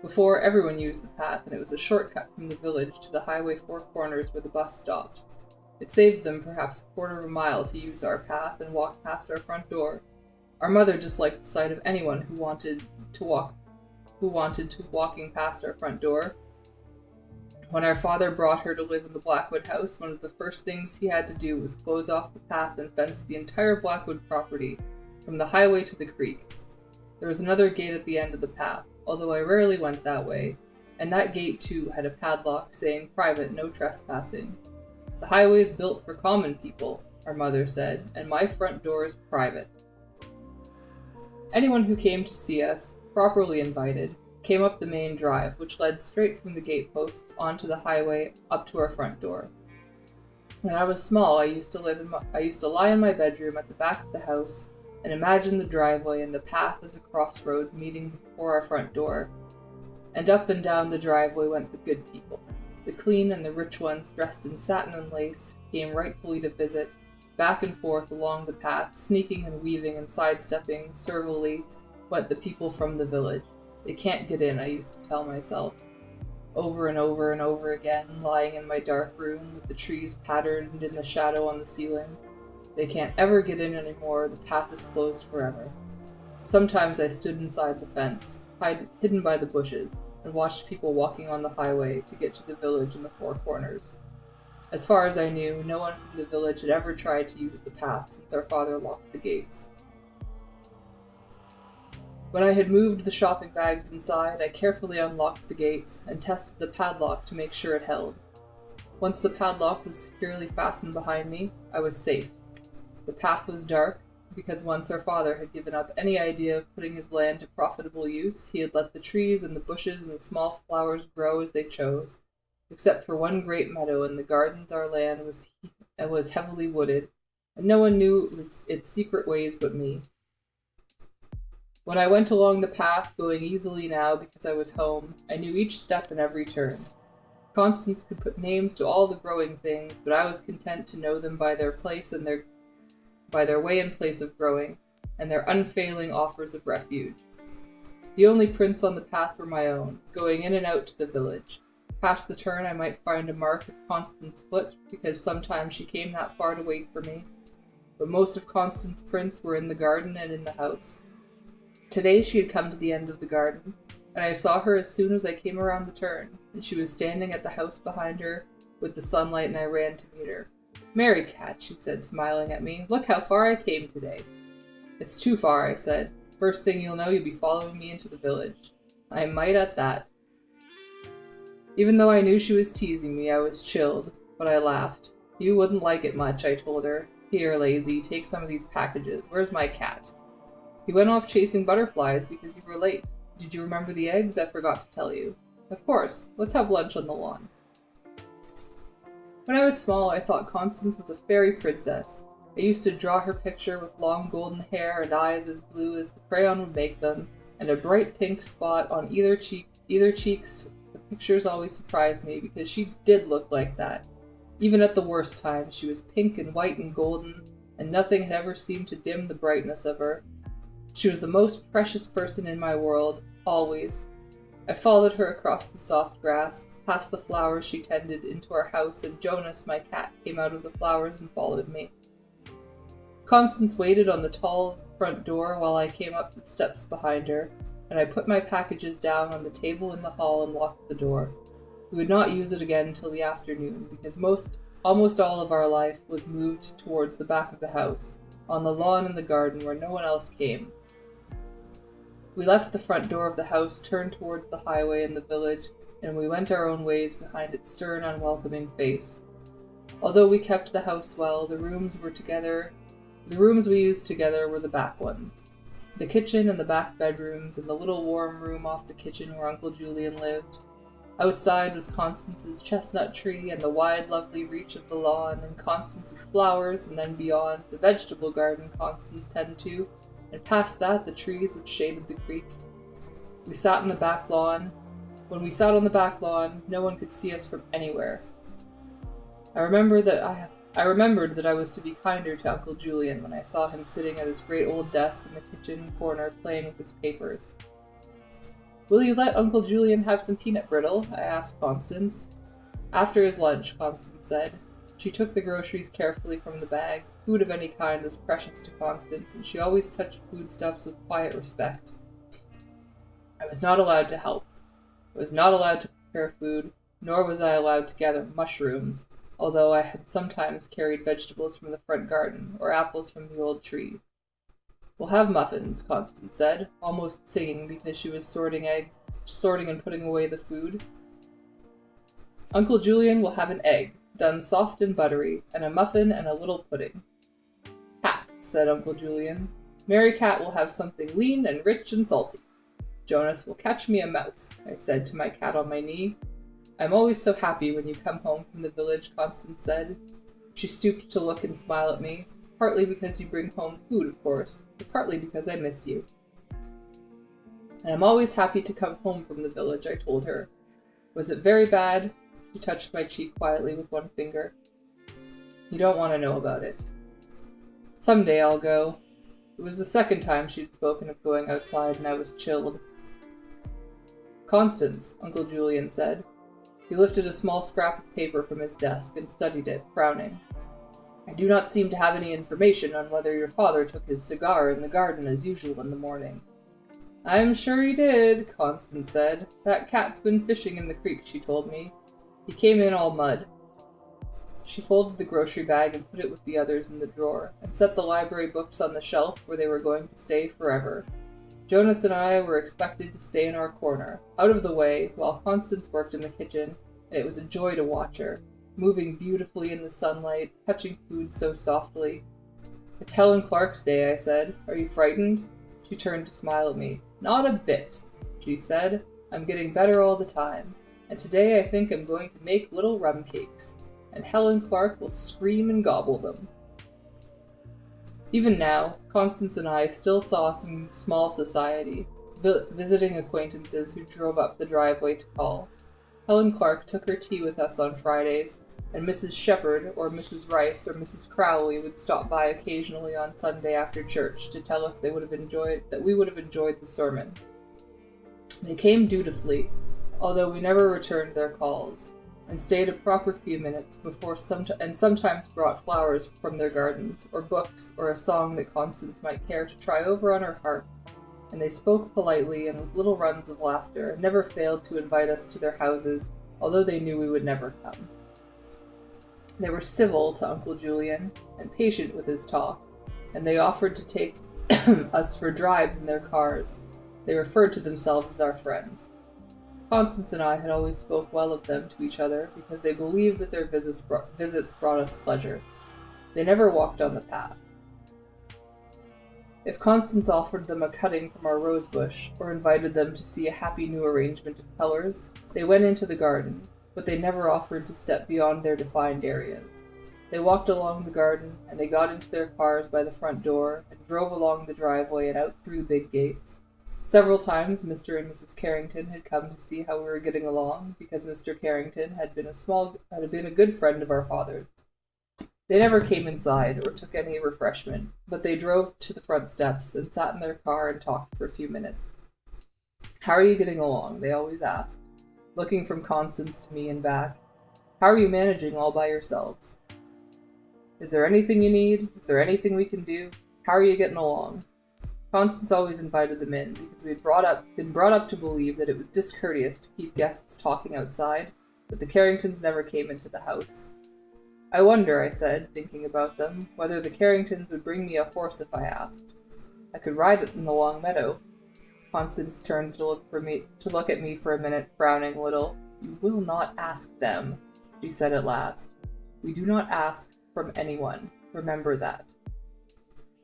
Before, everyone used the path, and it was a shortcut from the village to the Highway 4 Corners where the bus stopped. It saved them perhaps a quarter of a mile to use our path and walk past our front door. Our mother disliked the sight of anyone who wanted to walking past our front door. When our father brought her to live in the Blackwood house, one of the first things he had to do was close off the path and fence the entire Blackwood property, from the highway to the creek. There was another gate at the end of the path, although I rarely went that way, and that gate too had a padlock saying, "Private, no trespassing." "The highway is built for common people," our mother said, "and my front door is private." Anyone who came to see us, properly invited, came up the main drive, which led straight from the gateposts onto the highway up to our front door. When I was small, I used to lie in my bedroom at the back of the house and imagine the driveway and the path as a crossroads meeting before our front door, and up and down the driveway went the good people. The clean and the rich ones, dressed in satin and lace, came rightfully to visit, back and forth along the path, sneaking and weaving and sidestepping servilely went the people from the village. They can't get in, I used to tell myself. Over and over and over again, lying in my dark room, with the trees patterned in the shadow on the ceiling. They can't ever get in anymore, the path is closed forever. Sometimes I stood inside the fence, hidden by the bushes, and watched people walking on the highway to get to the village in the Four Corners. As far as I knew, no one from the village had ever tried to use the path since our father locked the gates. When I had moved the shopping bags inside, I carefully unlocked the gates and tested the padlock to make sure it held. Once the padlock was securely fastened behind me, I was safe. The path was dark, because once our father had given up any idea of putting his land to profitable use, he had let the trees and the bushes and the small flowers grow as they chose, except for one great meadow in the gardens. Our land was heavily wooded, and no one knew its secret ways but me. When I went along the path, going easily now because I was home, I knew each step and every turn. Constance could put names to all the growing things, but I was content to know them by their way and place of growing, and their unfailing offers of refuge. The only prints on the path were my own, going in and out to the village. Past the turn I might find a mark of Constance's foot, because sometimes she came that far to wait for me, but most of Constance's prints were in the garden and in the house. Today she had come to the end of the garden, and I saw her as soon as I came around the turn, and she was standing at the house behind her with the sunlight, and I ran to meet her. "Mary Cat," she said, smiling at me, "look how far I came today." "It's too far," I said. "First thing you'll know, you'll be following me into the village." "I might at that." Even though I knew she was teasing me, I was chilled, but I laughed. "You wouldn't like it much," I told her. "Here, lazy, take some of these packages. Where's my cat?" "He went off chasing butterflies because you were late. Did you remember the eggs? I forgot to tell you." "Of course. Let's have lunch on the lawn." When I was small, I thought Constance was a fairy princess. I used to draw her picture with long golden hair and eyes as blue as the crayon would make them, and a bright pink spot on either cheeks. The pictures always surprised me because she did look like that. Even at the worst times, she was pink and white and golden, and nothing had ever seemed to dim the brightness of her. She was the most precious person in my world, always. I followed her across the soft grass, past the flowers she tended, into our house, and Jonas, my cat, came out of the flowers and followed me. Constance waited on the tall front door while I came up the steps behind her, and I put my packages down on the table in the hall and locked the door. We would not use it again until the afternoon, because almost all of our life was moved towards the back of the house, on the lawn in the garden where no one else came. We left the front door of the house, turned towards the highway in the village, and we went our own ways behind its stern, unwelcoming face. Although we kept the house well, the rooms we used together were the back ones. The kitchen and the back bedrooms, and the little warm room off the kitchen where Uncle Julian lived. Outside was Constance's chestnut tree and the wide, lovely reach of the lawn, and Constance's flowers, and then beyond, the vegetable garden Constance tended to, and past that the trees which shaded the creek. We sat in the back lawn. When we sat on the back lawn, no one could see us from anywhere. I remembered that I was to be kinder to Uncle Julian when I saw him sitting at his great old desk in the kitchen corner playing with his papers. "Will you let Uncle Julian have some peanut brittle?" I asked Constance. "After his lunch," Constance said. She took the groceries carefully from the bag. Food of any kind was precious to Constance, and she always touched foodstuffs with quiet respect. I was not allowed to help. I was not allowed to prepare food, nor was I allowed to gather mushrooms, although I had sometimes carried vegetables from the front garden, or apples from the old tree. "We'll have muffins," Constance said, almost singing because she was sorting and putting away the food. "Uncle Julian will have an egg, done soft and buttery, and a muffin and a little pudding." "Cat," said Uncle Julian. "Mary Cat will have something lean and rich and salty." "Jonas will catch me a mouse," I said to my cat on my knee. "I'm always so happy when you come home from the village," Constance said. She stooped to look and smile at me, partly because you bring home food, of course, but partly because I miss you. "And I'm always happy to come home from the village," I told her. "Was it very bad?" She touched my cheek quietly with one finger. You don't want to know about it. Someday I'll go. It was the second time she'd spoken of going outside, and I was chilled. Constance, Uncle Julian said. He lifted a small scrap of paper from his desk and studied it, frowning. I do not seem to have any information on whether your father took his cigar in the garden as usual in the morning. I'm sure he did, Constance said. That cat's been fishing in the creek, she told me. He came in all mud. She folded the grocery bag and put it with the others in the drawer, and set the library books on the shelf where they were going to stay forever. Jonas and I were expected to stay in our corner, out of the way, while Constance worked in the kitchen, and it was a joy to watch her, moving beautifully in the sunlight, touching food so softly. It's Helen Clark's day, I said. Are you frightened? She turned to smile at me. Not a bit, she said. I'm getting better all the time, and today I think I'm going to make little rum cakes, and Helen Clark will scream and gobble them. Even now, Constance and I still saw some small society, visiting acquaintances who drove up the driveway to call. Helen Clark took her tea with us on Fridays, and Mrs. Shepherd or Mrs. Rice or Mrs. Crowley would stop by occasionally on Sunday after church to tell us we would have enjoyed the sermon. They came dutifully, although we never returned their calls, and stayed a proper few minutes and sometimes brought flowers from their gardens, or books, or a song that Constance might care to try over on her harp, and they spoke politely and with little runs of laughter, and never failed to invite us to their houses, although they knew we would never come. They were civil to Uncle Julian, and patient with his talk, and they offered to take us for drives in their cars. They referred to themselves as our friends. Constance and I had always spoke well of them to each other because they believed that their visits brought us pleasure. They never walked on the path. If Constance offered them a cutting from our rose bush, or invited them to see a happy new arrangement of colors, they went into the garden, but they never offered to step beyond their defined areas. They walked along the garden, and they got into their cars by the front door, and drove along the driveway and out through the big gates. Several times Mr. and Mrs. Carrington had come to see how we were getting along, because Mr. Carrington had been a good friend of our father's. They never came inside or took any refreshment, but they drove to the front steps and sat in their car and talked for a few minutes. How are you getting along? They always asked, looking from Constance to me and back. How are you managing all by yourselves? Is there anything you need? Is there anything we can do? How are you getting along? Constance always invited them in, because we had been brought up to believe that it was discourteous to keep guests talking outside, but the Carringtons never came into the house. I wonder, I said, thinking about them, whether the Carringtons would bring me a horse if I asked. I could ride it in the long meadow. Constance turned to look at me for a minute, frowning a little. You will not ask them, she said at last. We do not ask from anyone. Remember that.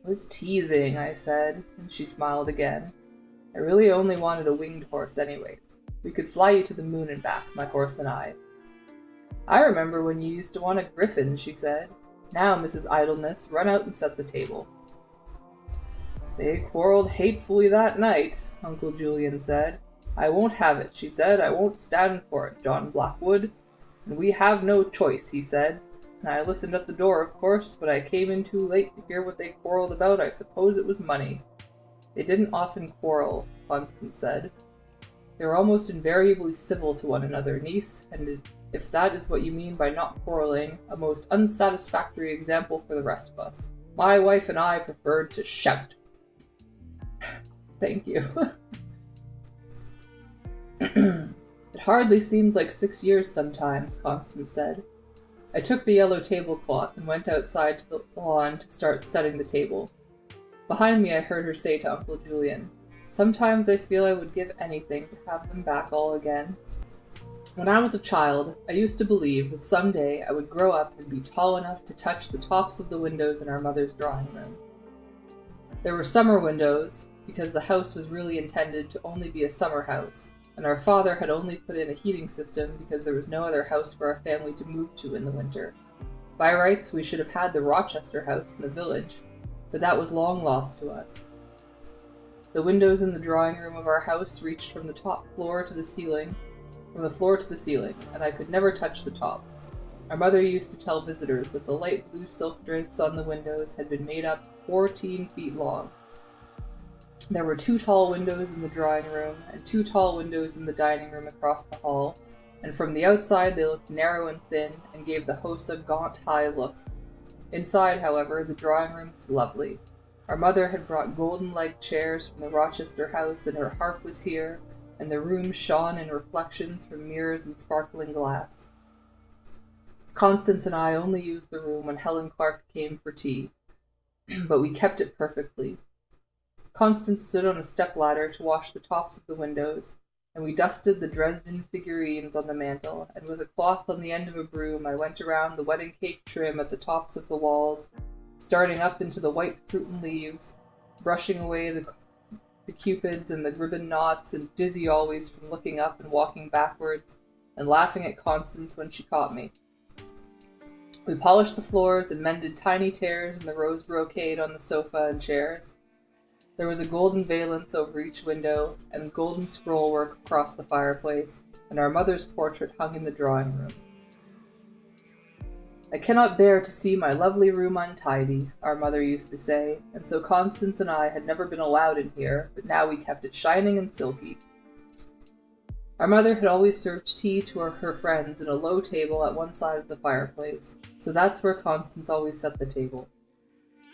I was teasing, I said, and she smiled again. I really only wanted a winged horse anyways. We could fly you to the moon and back, my horse and I. I remember when you used to want a griffin, she said. Now, Mrs. Idleness, run out and set the table. They quarreled hatefully that night, Uncle Julian said. I won't have it, she said. I won't stand for it, John Blackwood. And we have no choice, he said. I listened at the door, of course, but I came in too late to hear what they quarreled about. I suppose it was money. They didn't often quarrel, Constance said. They were almost invariably civil to one another, niece, and if that is what you mean by not quarreling, a most unsatisfactory example for the rest of us. My wife and I preferred to shout. Thank you. It hardly seems like 6 years sometimes, Constance said. I took the yellow tablecloth and went outside to the lawn to start setting the table. Behind me I heard her say to Uncle Julian, Sometimes I feel I would give anything to have them back all again. When I was a child, I used to believe that someday I would grow up and be tall enough to touch the tops of the windows in our mother's drawing room. There were summer windows, because the house was really intended to only be a summer house, and our father had only put in a heating system because there was no other house for our family to move to in the winter. By rights, we should have had the Rochester house in the village, but that was long lost to us. The windows in the drawing room of our house reached from the top floor to the ceiling, from the floor to the ceiling, and I could never touch the top. Our mother used to tell visitors that the light blue silk drapes on the windows had been made up 14 feet long. There were 2 tall windows in the drawing room, and 2 tall windows in the dining room across the hall, and from the outside they looked narrow and thin, and gave the house a gaunt, high look. Inside, however, the drawing room was lovely. Our mother had brought golden-legged chairs from the Rochester house, and her harp was here, and the room shone in reflections from mirrors and sparkling glass. Constance and I only used the room when Helen Clark came for tea, but we kept it perfectly. Constance stood on a step-ladder to wash the tops of the windows, and we dusted the Dresden figurines on the mantel, and with a cloth on the end of a broom I went around the wedding cake trim at the tops of the walls, starting up into the white fruit and leaves, brushing away the cupids and the ribbon knots, and dizzy always from looking up and walking backwards, and laughing at Constance when she caught me. We polished the floors and mended tiny tears in the rose brocade on the sofa and chairs. There was a golden valance over each window, and golden scrollwork across the fireplace, and our mother's portrait hung in the drawing room. "I cannot bear to see my lovely room untidy," our mother used to say, and so Constance and I had never been allowed in here, but now we kept it shining and silky. Our mother had always served tea to her friends at a low table at one side of the fireplace, so that's where Constance always set the table.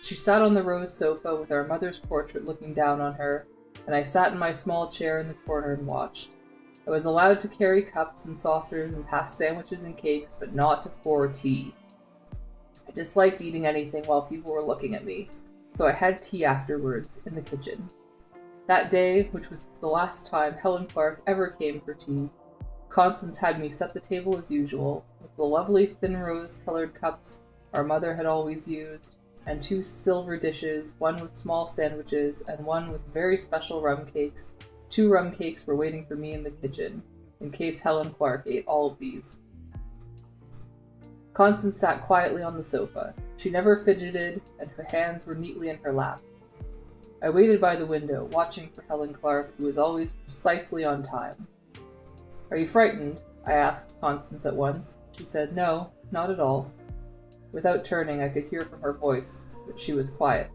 She sat on the rose sofa with our mother's portrait looking down on her, and I sat in my small chair in the corner and watched. I was allowed to carry cups and saucers and pass sandwiches and cakes, but not to pour tea. I disliked eating anything while people were looking at me, so I had tea afterwards in the kitchen. That day, which was the last time Helen Clark ever came for tea, Constance had me set the table as usual, with the lovely thin rose-colored cups our mother had always used, and 2 silver dishes, one with small sandwiches, and one with very special rum cakes. 2 rum cakes were waiting for me in the kitchen, in case Helen Clark ate all of these. Constance sat quietly on the sofa. She never fidgeted, and her hands were neatly in her lap. I waited by the window, watching for Helen Clark, who was always precisely on time. "Are you frightened?" I asked Constance at once. She said, "No, not at all." Without turning, I could hear from her voice that she was quiet.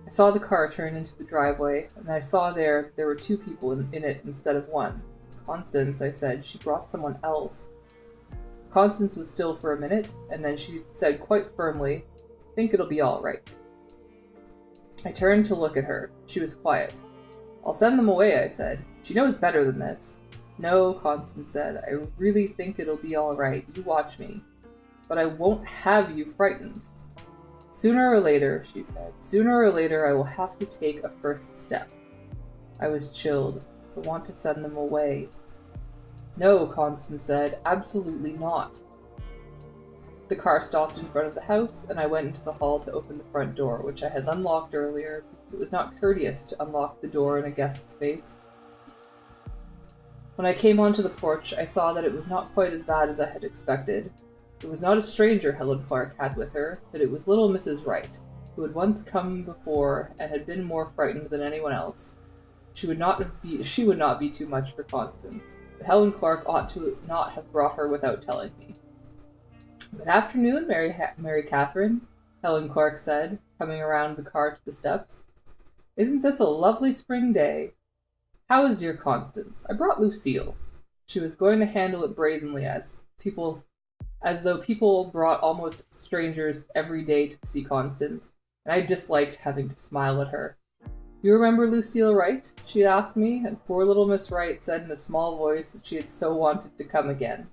I saw the car turn into the driveway, and I saw there were 2 people in it instead of 1. "Constance," I said, "she brought someone else." Constance was still for a minute, and then she said quite firmly, "I think it'll be all right." I turned to look at her. She was quiet. "I'll send them away," I said. "She knows better than this." "No," Constance said, "I really think it'll be all right. You watch me. But I won't have you frightened." "Sooner or later," she said, "sooner or later I will have to take a first step." I was chilled. I want to send them away. "No," Constance said, "absolutely not." The car stopped in front of the house, and I went into the hall to open the front door, which I had unlocked earlier, because it was not courteous to unlock the door in a guest's face. When I came onto the porch, I saw that it was not quite as bad as I had expected. It was not a stranger Helen Clark had with her, but it was little Mrs. Wright, who had once come before and had been more frightened than anyone else. She would not be too much for Constance, but Helen Clark ought to not have brought her without telling me. "Good afternoon, Mary Catherine," Helen Clark said, coming around the car to the steps. "Isn't this a lovely spring day? How is dear Constance? I brought Lucille." She was going to handle it brazenly, as though people brought almost strangers every day to see Constance, and I disliked having to smile at her. "You remember Lucille Wright?" she asked me, and poor little Miss Wright said in a small voice that she had so wanted to come again.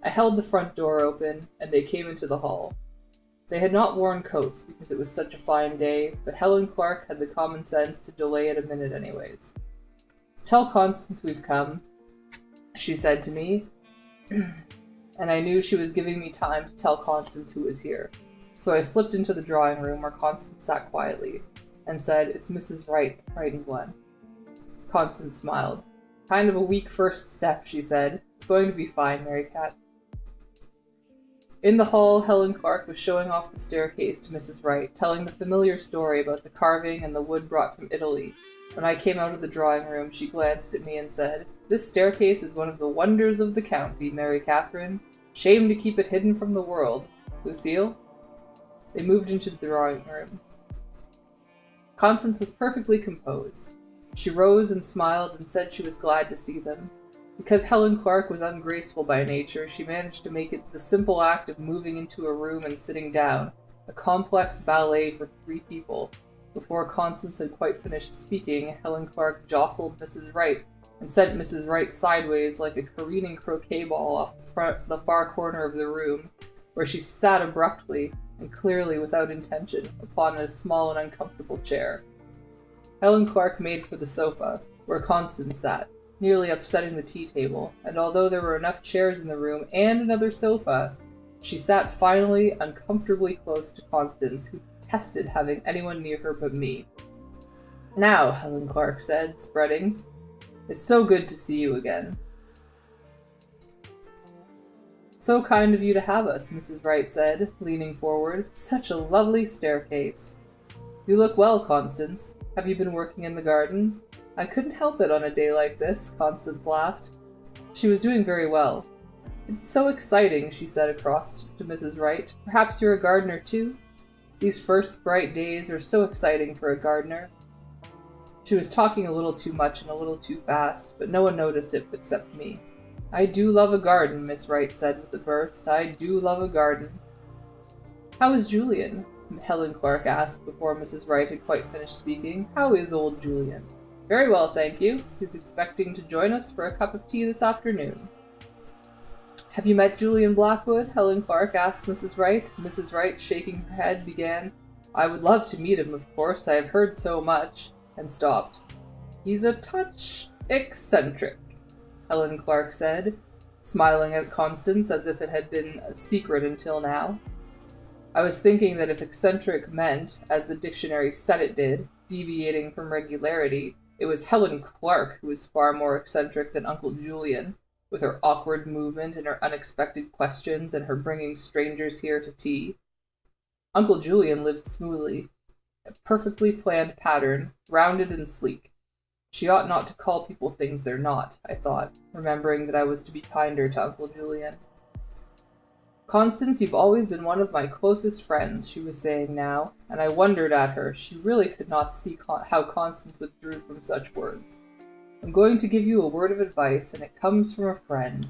I held the front door open, and they came into the hall. They had not worn coats because it was such a fine day, but Helen Clark had the common sense to delay it a minute anyways. "Tell Constance we've come," she said to me, and I knew she was giving me time to tell Constance who was here. So I slipped into the drawing room where Constance sat quietly, and said, "It's Mrs. Wright, the frightened one." Constance smiled. "Kind of a weak first step," she said. "It's going to be fine, Mary Cat." In the hall, Helen Clark was showing off the staircase to Mrs. Wright, telling the familiar story about the carving and the wood brought from Italy. When I came out of the drawing room, she glanced at me and said, "This staircase is one of the wonders of the county, Mary Catherine. Shame to keep it hidden from the world. Lucille?" They moved into the drawing room. Constance was perfectly composed. She rose and smiled and said she was glad to see them. Because Helen Clark was ungraceful by nature, she managed to make it the simple act of moving into a room and sitting down, a complex ballet for 3 people. Before Constance had quite finished speaking, Helen Clark jostled Mrs. Wright and sent Mrs. Wright sideways like a careening croquet ball off the far corner of the room, where she sat abruptly, and clearly without intention, upon a small and uncomfortable chair. Helen Clark made for the sofa, where Constance sat, nearly upsetting the tea table, and although there were enough chairs in the room and another sofa, she sat finally uncomfortably close to Constance, who detested having anyone near her but me. "Now," Helen Clark said, spreading, "it's so good to see you again." "So kind of you to have us," Mrs. Wright said, leaning forward. "Such a lovely staircase." "You look well, Constance. Have you been working in the garden?" "I couldn't help it on a day like this," Constance laughed. She was doing very well. "It's so exciting," she said across to Mrs. Wright. "Perhaps you're a gardener too? These first bright days are so exciting for a gardener." She was talking a little too much and a little too fast, but no one noticed it except me. "I do love a garden," Miss Wright said with a burst. "I do love a garden." "How is Julian?" Helen Clark asked before Mrs. Wright had quite finished speaking. "How is old Julian?" "Very well, thank you. He's expecting to join us for a cup of tea this afternoon." "Have you met Julian Blackwood?" Helen Clark asked Mrs. Wright. Mrs. Wright, shaking her head, began, "I would love to meet him, of course. I have heard so much," and stopped. "He's a touch eccentric," Helen Clark said, smiling at Constance as if it had been a secret until now. I was thinking that if eccentric meant, as the dictionary said it did, deviating from regularity, it was Helen Clark who was far more eccentric than Uncle Julian, with her awkward movement and her unexpected questions and her bringing strangers here to tea. Uncle Julian lived smoothly, a perfectly planned pattern, rounded and sleek. She ought not to call people things they're not, I thought, remembering that I was to be kinder to Uncle Julian. "Constance, you've always been one of my closest friends," she was saying now, and I wondered at her. She really could not see how Constance withdrew from such words. "I'm going to give you a word of advice, and it comes from a friend."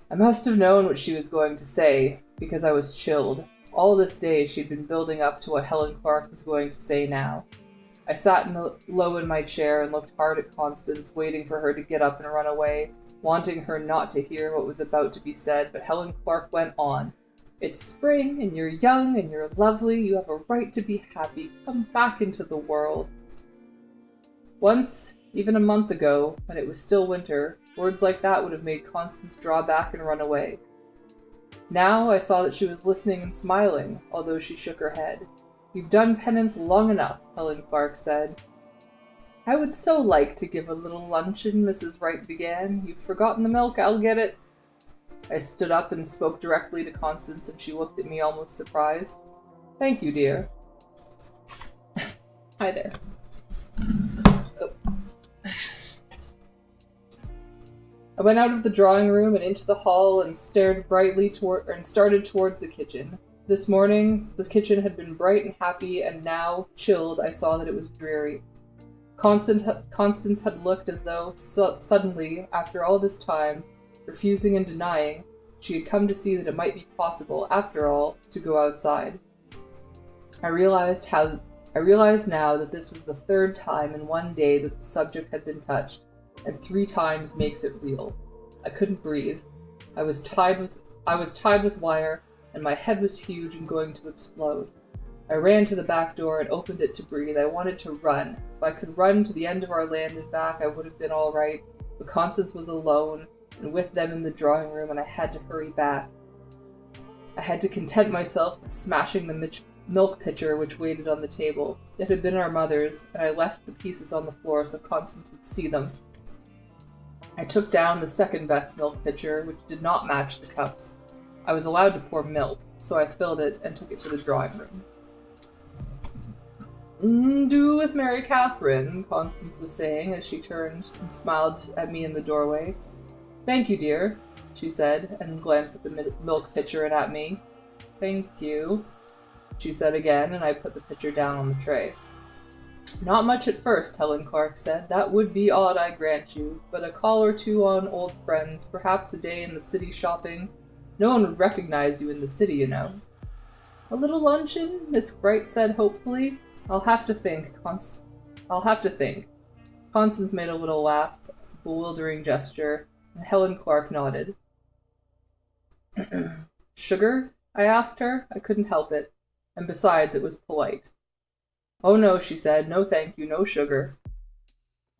I must have known what she was going to say, because I was chilled. All this day she'd been building up to what Helen Clark was going to say now. I sat low in my chair and looked hard at Constance, waiting for her to get up and run away, wanting her not to hear what was about to be said, but Helen Clark went on. "It's spring, and you're young, and you're lovely. You have a right to be happy. Come back into the world." Once, even a month ago, when it was still winter, words like that would have made Constance draw back and run away. Now I saw that she was listening and smiling, although she shook her head. "You've done penance long enough," Helen Clark said. "I would so like to give a little luncheon," Mrs. Wright began. "You've forgotten the milk, I'll get it." I stood up and spoke directly to Constance, and she looked at me almost surprised. "Thank you, dear." Hi there. Oh. I went out of the drawing room and into the hall and started towards the kitchen. This morning, the kitchen had been bright and happy, and now, chilled, I saw that it was dreary. Constance had looked as though, suddenly, after all this time, refusing and denying, she had come to see that it might be possible, after all, to go outside. I realized now that this was the 3rd time in one day that the subject had been touched, and 3 times makes it real. I couldn't breathe. I was tied with wire, and my head was huge and going to explode. I ran to the back door and opened it to breathe. I wanted to run. If I could run to the end of our land and back, I would have been all right, but Constance was alone, and with them in the drawing room, and I had to hurry back. I had to content myself with smashing the milk pitcher which waited on the table. It had been our mother's, and I left the pieces on the floor so Constance would see them. I took down the second best milk pitcher, which did not match the cups. I was allowed to pour milk, so I filled it and took it to the drawing room. Do with Mary Catherine, Constance was saying as she turned and smiled at me in the doorway. Thank you, dear, she said, and glanced at the milk pitcher and at me. Thank you, she said again, and I put the pitcher down on the tray. Not much at first, Helen Clark said. That would be odd, I grant you, but a call or two on old friends, perhaps a day in the city shopping. No one would recognize you in the city, you know. A little luncheon? Miss Bright said hopefully. I'll have to think. Constance made a little laugh, bewildering gesture, and Helen Clark nodded. Sugar? I asked her. I couldn't help it. And besides, it was polite. Oh no, she said. No thank you, no sugar.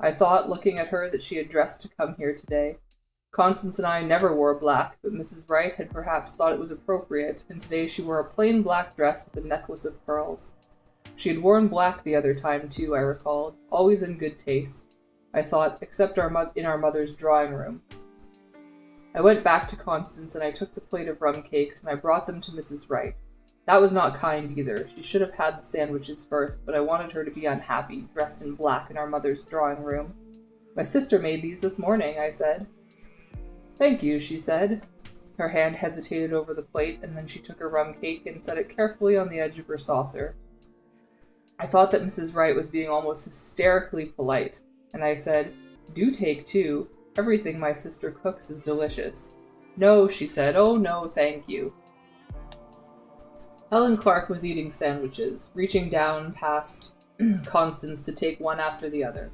I thought, looking at her, that she had dressed to come here today. Constance and I never wore black, but Mrs. Wright had perhaps thought it was appropriate, and today she wore a plain black dress with a necklace of pearls. She had worn black the other time, too, I recalled, always in good taste. I thought, except in our mother's drawing room. I went back to Constance and I took the plate of rum cakes and I brought them to Mrs. Wright. That was not kind either. She should have had the sandwiches first, but I wanted her to be unhappy, dressed in black in our mother's drawing room. My sister made these this morning, I said. Thank you, she said. Her hand hesitated over the plate, and then she took a rum cake and set it carefully on the edge of her saucer. I thought that Mrs. Wright was being almost hysterically polite, and I said, Do take two. Everything my sister cooks is delicious. No, she said. Oh, no, thank you. Helen Clark was eating sandwiches, reaching down past Constance to take one after the other.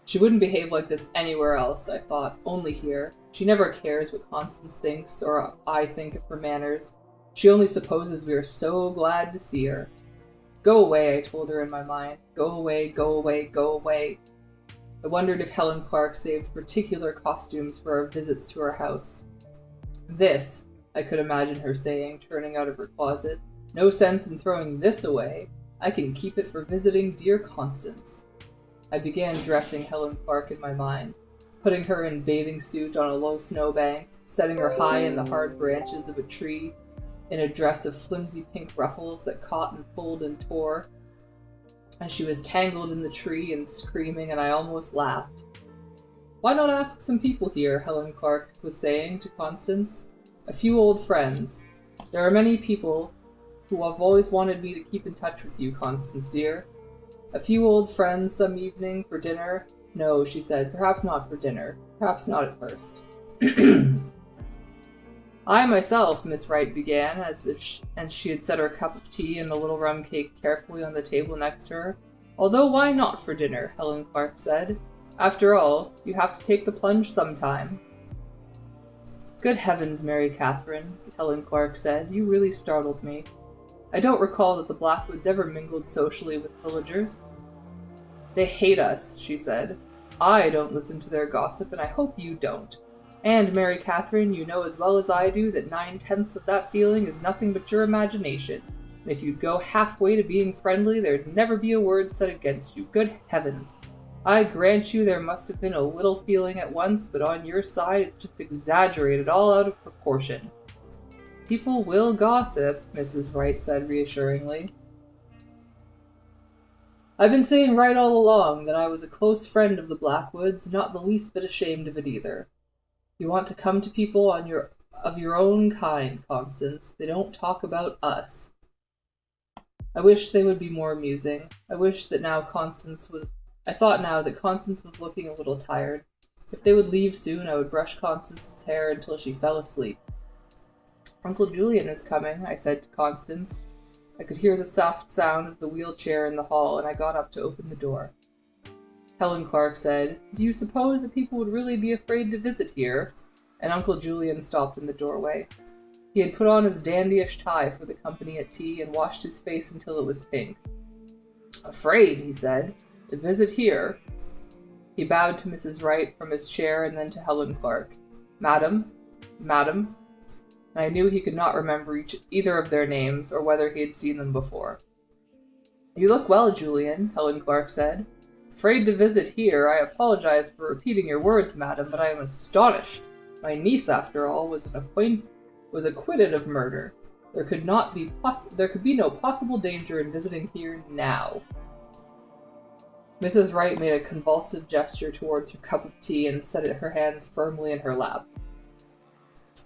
She wouldn't behave like this anywhere else, I thought, only here. She never cares what Constance thinks or I think of her manners. She only supposes we are so glad to see her. Go away, I told her in my mind. Go away, go away, go away. I wondered if Helen Clark saved particular costumes for our visits to our house. This, I could imagine her saying, turning out of her closet. No sense in throwing this away. I can keep it for visiting dear Constance. I began dressing Helen Clark in my mind, putting her in bathing suit on a low snowbank, setting her high in the hard branches of a tree, in a dress of flimsy pink ruffles that caught and pulled and tore. And she was tangled in the tree and screaming, and I almost laughed. Why not ask some people here, Helen Clark was saying to Constance. A few old friends. There are many people who have always wanted me to keep in touch with you, Constance dear. A few old friends some evening for dinner? No, she said, perhaps not for dinner. Perhaps not at first. I myself, Miss Wright began, and she had set her cup of tea and the little rum cake carefully on the table next to her. Although why not for dinner, Helen Clark said. After all, you have to take the plunge sometime. Good heavens, Mary Catherine, Helen Clark said, you really startled me. I don't recall that the Blackwoods ever mingled socially with villagers. They hate us, she said. I don't listen to their gossip, and I hope you don't. And, Mary Catherine, you know as well as I do that 9/10 of that feeling is nothing but your imagination, and if you'd go halfway to being friendly, there'd never be a word said against you. Good heavens! I grant you there must have been a little feeling at once, but on your side it's just exaggerated all out of proportion. People will gossip, Mrs. Wright said reassuringly. I've been saying right all along that I was a close friend of the Blackwoods, not the least bit ashamed of it either. You want to come to people of your own kind, Constance. They don't talk about us. I wished they would be more amusing. I thought now that Constance was looking a little tired. If they would leave soon, I would brush Constance's hair until she fell asleep. Uncle Julian is coming, I said to Constance. I could hear the soft sound of the wheelchair in the hall, and I got up to open the door. Helen Clark said, Do you suppose that people would really be afraid to visit here? And Uncle Julian stopped in the doorway. He had put on his dandyish tie for the company at tea and washed his face until it was pink. Afraid, he said, to visit here. He bowed to Mrs. Wright from his chair and then to Helen Clark. Madam, and I knew he could not remember either of their names or whether he had seen them before. You look well, Julian, Helen Clark said. Afraid to visit here. I apologize for repeating your words, madam, but I am astonished. My niece, after all, was was acquitted of murder. There could be no possible danger in visiting here now. Mrs. Wright made a convulsive gesture towards her cup of tea and set her hands firmly in her lap.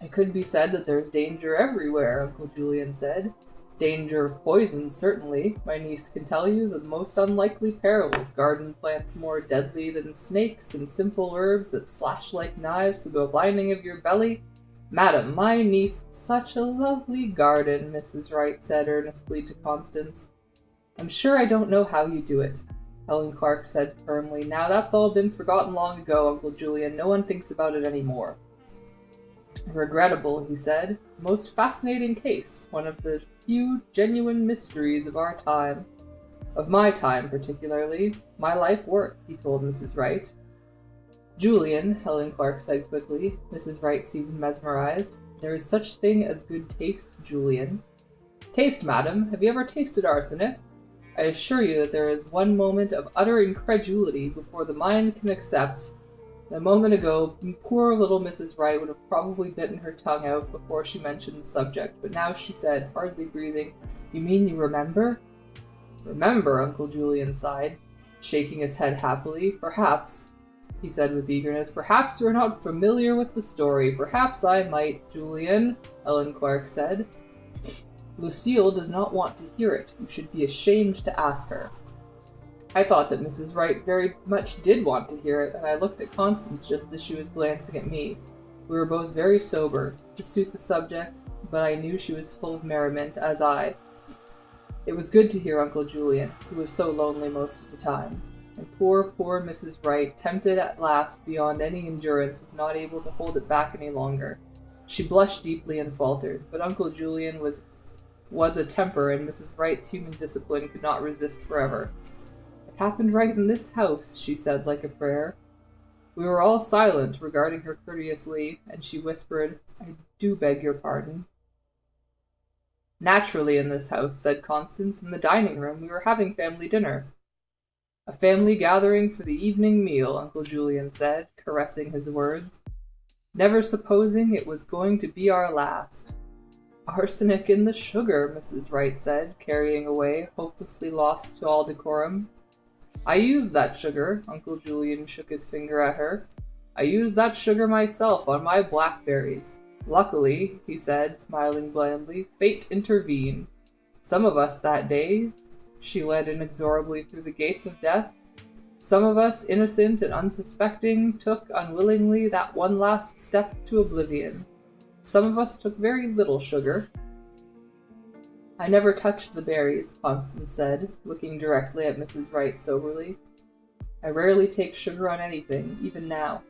It could be said that there's danger everywhere, Uncle Julian said. Danger of poison, certainly. My niece can tell you the most unlikely perils, garden plants more deadly than snakes, and simple herbs that slash like knives to the lining of your belly. Madam, my niece, such a lovely garden, Mrs. Wright said earnestly to Constance. I'm sure I don't know how you do it, Helen Clark said firmly. Now that's all been forgotten long ago, Uncle Julian. No one thinks about it anymore. Regrettable, he said. Most fascinating case. One of the few genuine mysteries of our time. Of my time, particularly. My life work, he told Mrs. Wright. Julian, Helen Clark said quickly. Mrs. Wright seemed mesmerized. There is such thing as good taste, Julian. Taste, madam? Have you ever tasted arsenic? I assure you that there is one moment of utter incredulity before the mind can accept. A moment ago, poor little Mrs. Wright would have probably bitten her tongue out before she mentioned the subject, but now she said, hardly breathing, You mean you remember? Remember, Uncle Julian sighed, shaking his head happily. Perhaps, he said with eagerness, perhaps you are not familiar with the story. Perhaps I might, Julian, Helen Clark said. Lucille does not want to hear it. You should be ashamed to ask her. I thought that Mrs. Wright very much did want to hear it, and I looked at Constance just as she was glancing at me. We were both very sober, to suit the subject, but I knew she was full of merriment, as I. It was good to hear Uncle Julian, who was so lonely most of the time. And poor Mrs. Wright, tempted at last beyond any endurance, was not able to hold it back any longer. She blushed deeply and faltered, but Uncle Julian was a temper, and Mrs. Wright's human discipline could not resist forever. It happened right in this house, she said like a prayer. We were all silent, regarding her courteously, and she whispered, I do beg your pardon. Naturally in this house, said Constance. In the dining room we were having family dinner. A family gathering for the evening meal, Uncle Julian said, caressing his words. Never supposing it was going to be our last. Arsenic in the sugar, Mrs. Wright said, carrying away, hopelessly lost to all decorum. I used that sugar, Uncle Julian shook his finger at her. I used that sugar myself on my blackberries. Luckily, he said, smiling blandly, fate intervened. Some of us that day, she led inexorably through the gates of death, some of us, innocent and unsuspecting, took unwillingly that one last step to oblivion. Some of us took very little sugar. I never touched the berries, Constance said, looking directly at Mrs. Wright soberly. I rarely take sugar on anything, even now.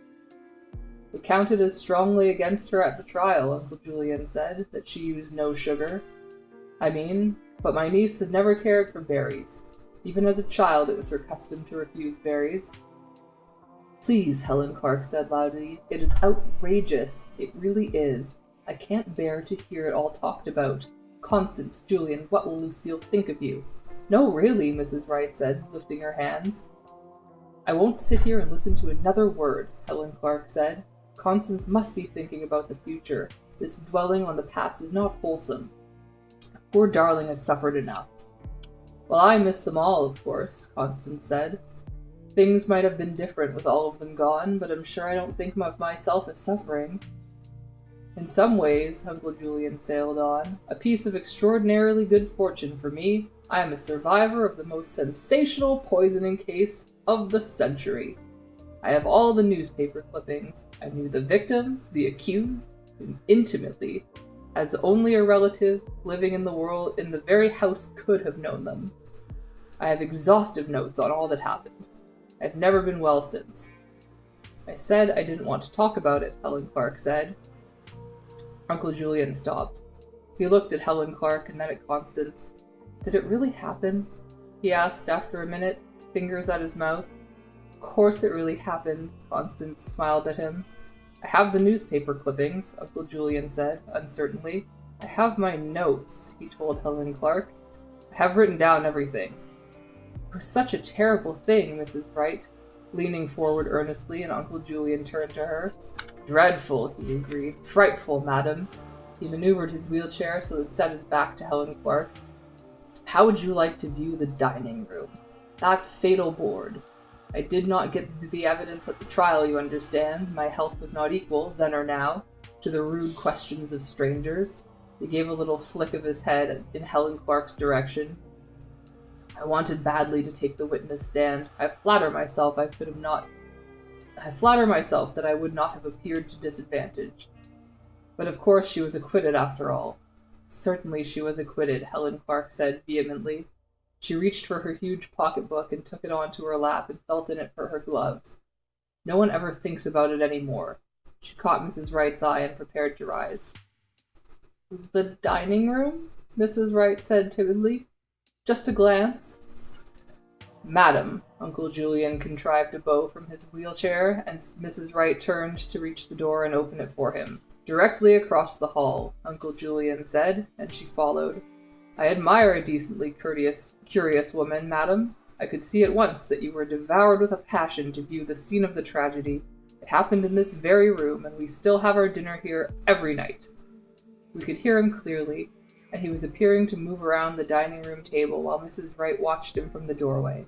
It counted as strongly against her at the trial, Uncle Julian said, that she used no sugar. But my niece had never cared for berries. Even as a child it was her custom to refuse berries. Please, Helen Clark said loudly, it is outrageous. It really is. I can't bear to hear it all talked about. Constance, Julian, what will Lucille think of you? No, really, Mrs. Wright said, lifting her hands. I won't sit here and listen to another word, Helen Clark said. Constance must be thinking about the future. This dwelling on the past is not wholesome. Poor darling has suffered enough. Well, I miss them all, of course, Constance said. Things might have been different with all of them gone, but I'm sure I don't think of myself as suffering. In some ways, Uncle Julian sailed on, a piece of extraordinarily good fortune for me. I am a survivor of the most sensational poisoning case of the century. I have all the newspaper clippings. I knew the victims, the accused, intimately, as only a relative living in the very house could have known them. I have exhaustive notes on all that happened. I've never been well since. I said I didn't want to talk about it, Helen Clark said. Uncle Julian stopped. He looked at Helen Clark and then at Constance. Did it really happen? He asked after a minute, fingers at his mouth. Of course it really happened, Constance smiled at him. I have the newspaper clippings, Uncle Julian said, uncertainly. I have my notes, he told Helen Clark. I have written down everything. It was such a terrible thing, Mrs. Wright, leaning forward earnestly, and Uncle Julian turned to her. Dreadful, he agreed. Frightful, madam. He maneuvered his wheelchair so that it set his back to Helen Clark. "How would you like to view the dining room? That fatal board. I did not get the evidence at the trial, you understand. My health was not equal, then or now, to the rude questions of strangers." He gave a little flick of his head in Helen Clark's direction. "I wanted badly to take the witness stand. I flatter myself that I would not have appeared to disadvantage. But of course she was acquitted after all." "Certainly she was acquitted," Helen Clark said vehemently. She reached for her huge pocketbook and took it onto her lap and felt in it for her gloves. "No one ever thinks about it any more." She caught Mrs. Wright's eye and prepared to rise. "The dining room?" Mrs. Wright said timidly. "Just a glance." "Madam," Uncle Julian contrived to bow from his wheelchair, and Mrs. Wright turned to reach the door and open it for him. "Directly across the hall," Uncle Julian said, and she followed. "I admire a decently curious woman, madam. I could see at once that you were devoured with a passion to view the scene of the tragedy. It happened in this very room, and we still have our dinner here every night." We could hear him clearly, and he was appearing to move around the dining room table while Mrs. Wright watched him from the doorway.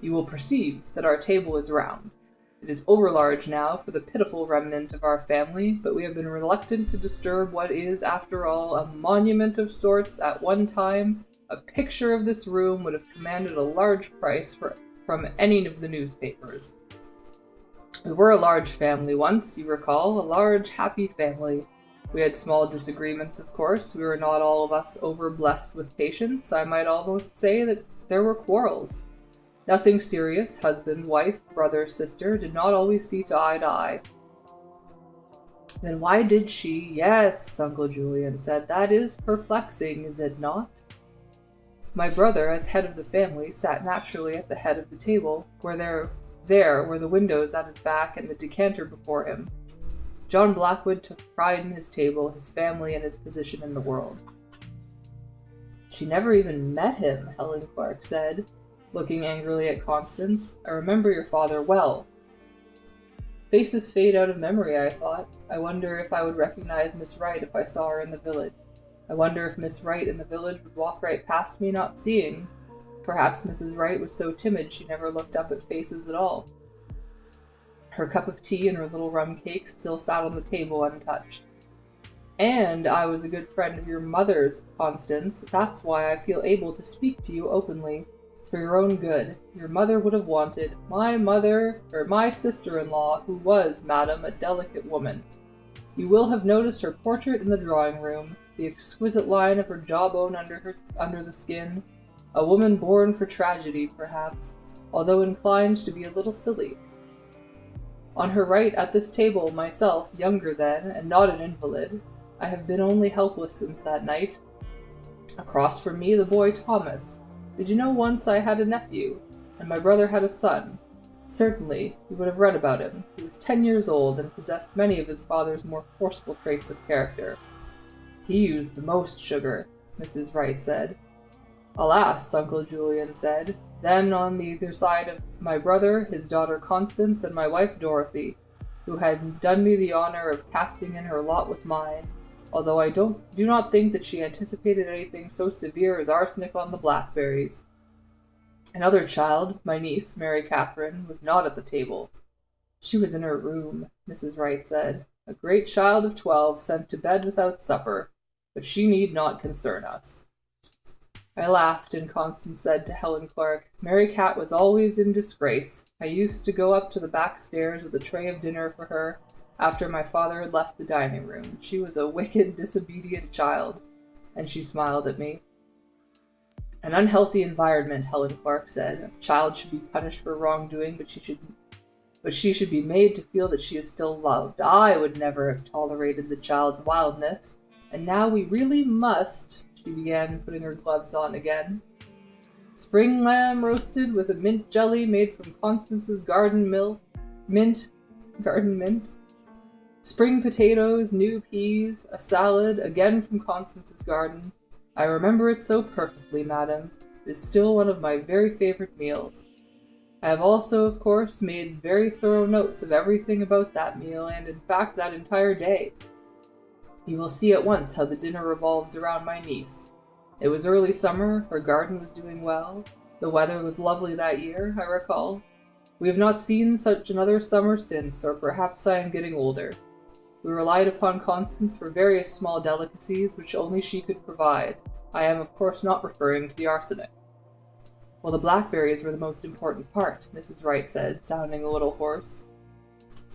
"You will perceive that our table is round. It is overlarge now for the pitiful remnant of our family, but we have been reluctant to disturb what is, after all, a monument of sorts. At one time, a picture of this room would have commanded a large price from any of the newspapers. We were a large family once, you recall, a large, happy family. We had small disagreements, of course. We were not all of us over-blessed with patience. I might almost say that there were quarrels. Nothing serious. Husband, wife, brother, sister did not always see eye to eye." "Then why did she—" "Yes," Uncle Julian said, "that is perplexing, is it not? My brother, as head of the family, sat naturally at the head of the table, where there were the windows at his back and the decanter before him. John Blackwood took pride in his table, his family, and his position in the world." "She never even met him," Helen Clark said, looking angrily at Constance. "I remember your father well." "Faces fade out of memory," I thought. I wonder if I would recognize Miss Wright if I saw her in the village. I wonder if Miss Wright in the village would walk right past me, not seeing. Perhaps Mrs. Wright was so timid she never looked up at faces at all. Her cup of tea and her little rum cake still sat on the table untouched. "And I was a good friend of your mother's, Constance. That's why I feel able to speak to you openly. For your own good. Your mother would have wanted my sister-in-law, who was, madam, a delicate woman. You will have noticed her portrait in the drawing-room, the exquisite line of her jawbone under the skin. A woman born for tragedy, perhaps, although inclined to be a little silly. On her right at this table, myself, younger then, and not an invalid. I have been only helpless since that night. Across from me, the boy Thomas. Did you know once I had a nephew, and my brother had a son? Certainly, you would have read about him. He was 10 years old and possessed many of his father's more forceful traits of character." "He used the most sugar," Mrs. Wright said. "Alas," Uncle Julian said. "Then on either side of my brother, his daughter Constance, and my wife Dorothy, who had done me the honor of casting in her lot with mine, although I do not think that she anticipated anything so severe as arsenic on the blackberries. Another child, my niece, Mary Catherine, was not at the table. She was in her room," Mrs. Wright said. "A great child of 12 sent to bed without supper, but she need not concern us." I laughed, and Constance said to Helen Clark, "Mary Cat was always in disgrace. I used to go up to the back stairs with a tray of dinner for her after my father had left the dining room. She was a wicked, disobedient child," and she smiled at me. "An unhealthy environment," Helen Clark said. "A child should be punished for wrongdoing, but she should be made to feel that she is still loved. I would never have tolerated the child's wildness. And now we really must," she began, putting her gloves on again. "Spring lamb roasted with a mint jelly made from Constance's garden mint. Spring potatoes, new peas, a salad, again from Constance's garden. I remember it so perfectly, madam. It is still one of my very favorite meals. I have also, of course, made very thorough notes of everything about that meal, and in fact that entire day." You will see at once how the dinner revolves around my niece. It was early summer, her garden was doing well, the weather was lovely that year, I recall. We have not seen such another summer since, or perhaps I am getting older. We relied upon Constance for various small delicacies which only she could provide. I am of course not referring to the arsenic. Well, the blackberries were the most important part, Mrs. Wright said, sounding a little hoarse.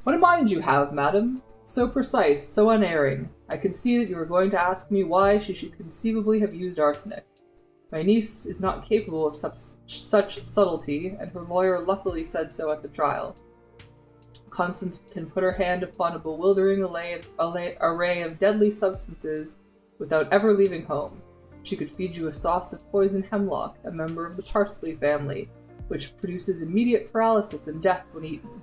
What a mind you have, madam! So precise, so unerring. I can see that you are going to ask me why she should conceivably have used arsenic. My niece is not capable of such subtlety, and her lawyer luckily said so at the trial. Constance can put her hand upon a bewildering array of deadly substances without ever leaving home. She could feed you a sauce of poison hemlock, a member of the parsley family, which produces immediate paralysis and death when eaten.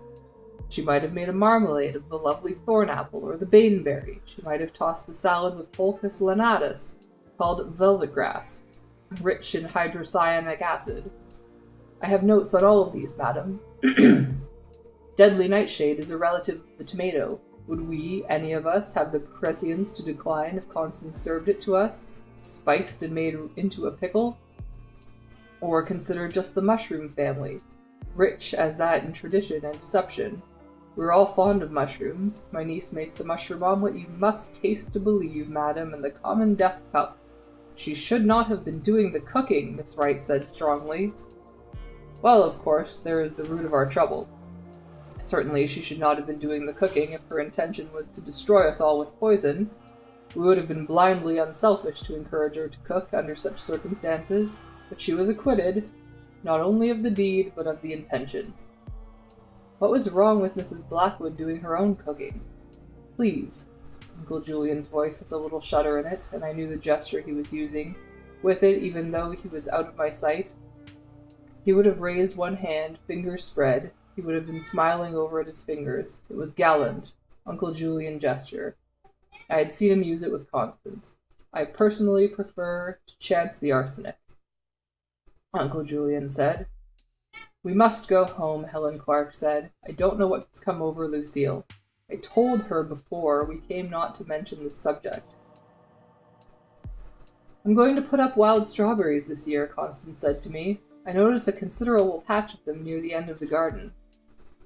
She might have made a marmalade of the lovely thorn-apple or the baneberry. She might have tossed the salad with Holcus lanatus, called velvet grass, rich in hydrocyanic acid. I have notes on all of these, madam. Deadly nightshade is a relative of the tomato. Would we, any of us, have the prescience to decline if Constance served it to us, spiced and made into a pickle? Or consider just the mushroom family, rich as that in tradition and deception. We're all fond of mushrooms. My niece makes a mushroom omelet you must taste to believe, madam, in the common death cup. She should not have been doing the cooking, Miss Wright said strongly. Well, of course, there is the root of our trouble. Certainly she should not have been doing the cooking if her intention was to destroy us all with poison. We would have been blindly unselfish to encourage her to cook under such circumstances, but she was acquitted, not only of the deed, but of the intention. What was wrong with Mrs. Blackwood doing her own cooking? Please. Uncle Julian's voice has a little shudder in it, and I knew the gesture he was using. With it, even though he was out of my sight, he would have raised one hand, fingers spread. He would have been smiling over at his fingers. It was gallant, Uncle Julian gesture. I had seen him use it with Constance. I personally prefer to chance the arsenic, Uncle Julian said. We must go home, Helen Clark said. I don't know what's come over Lucille. I told her before we came not to mention this subject. I'm going to put up wild strawberries this year, Constance said to me. I noticed a considerable patch of them near the end of the garden.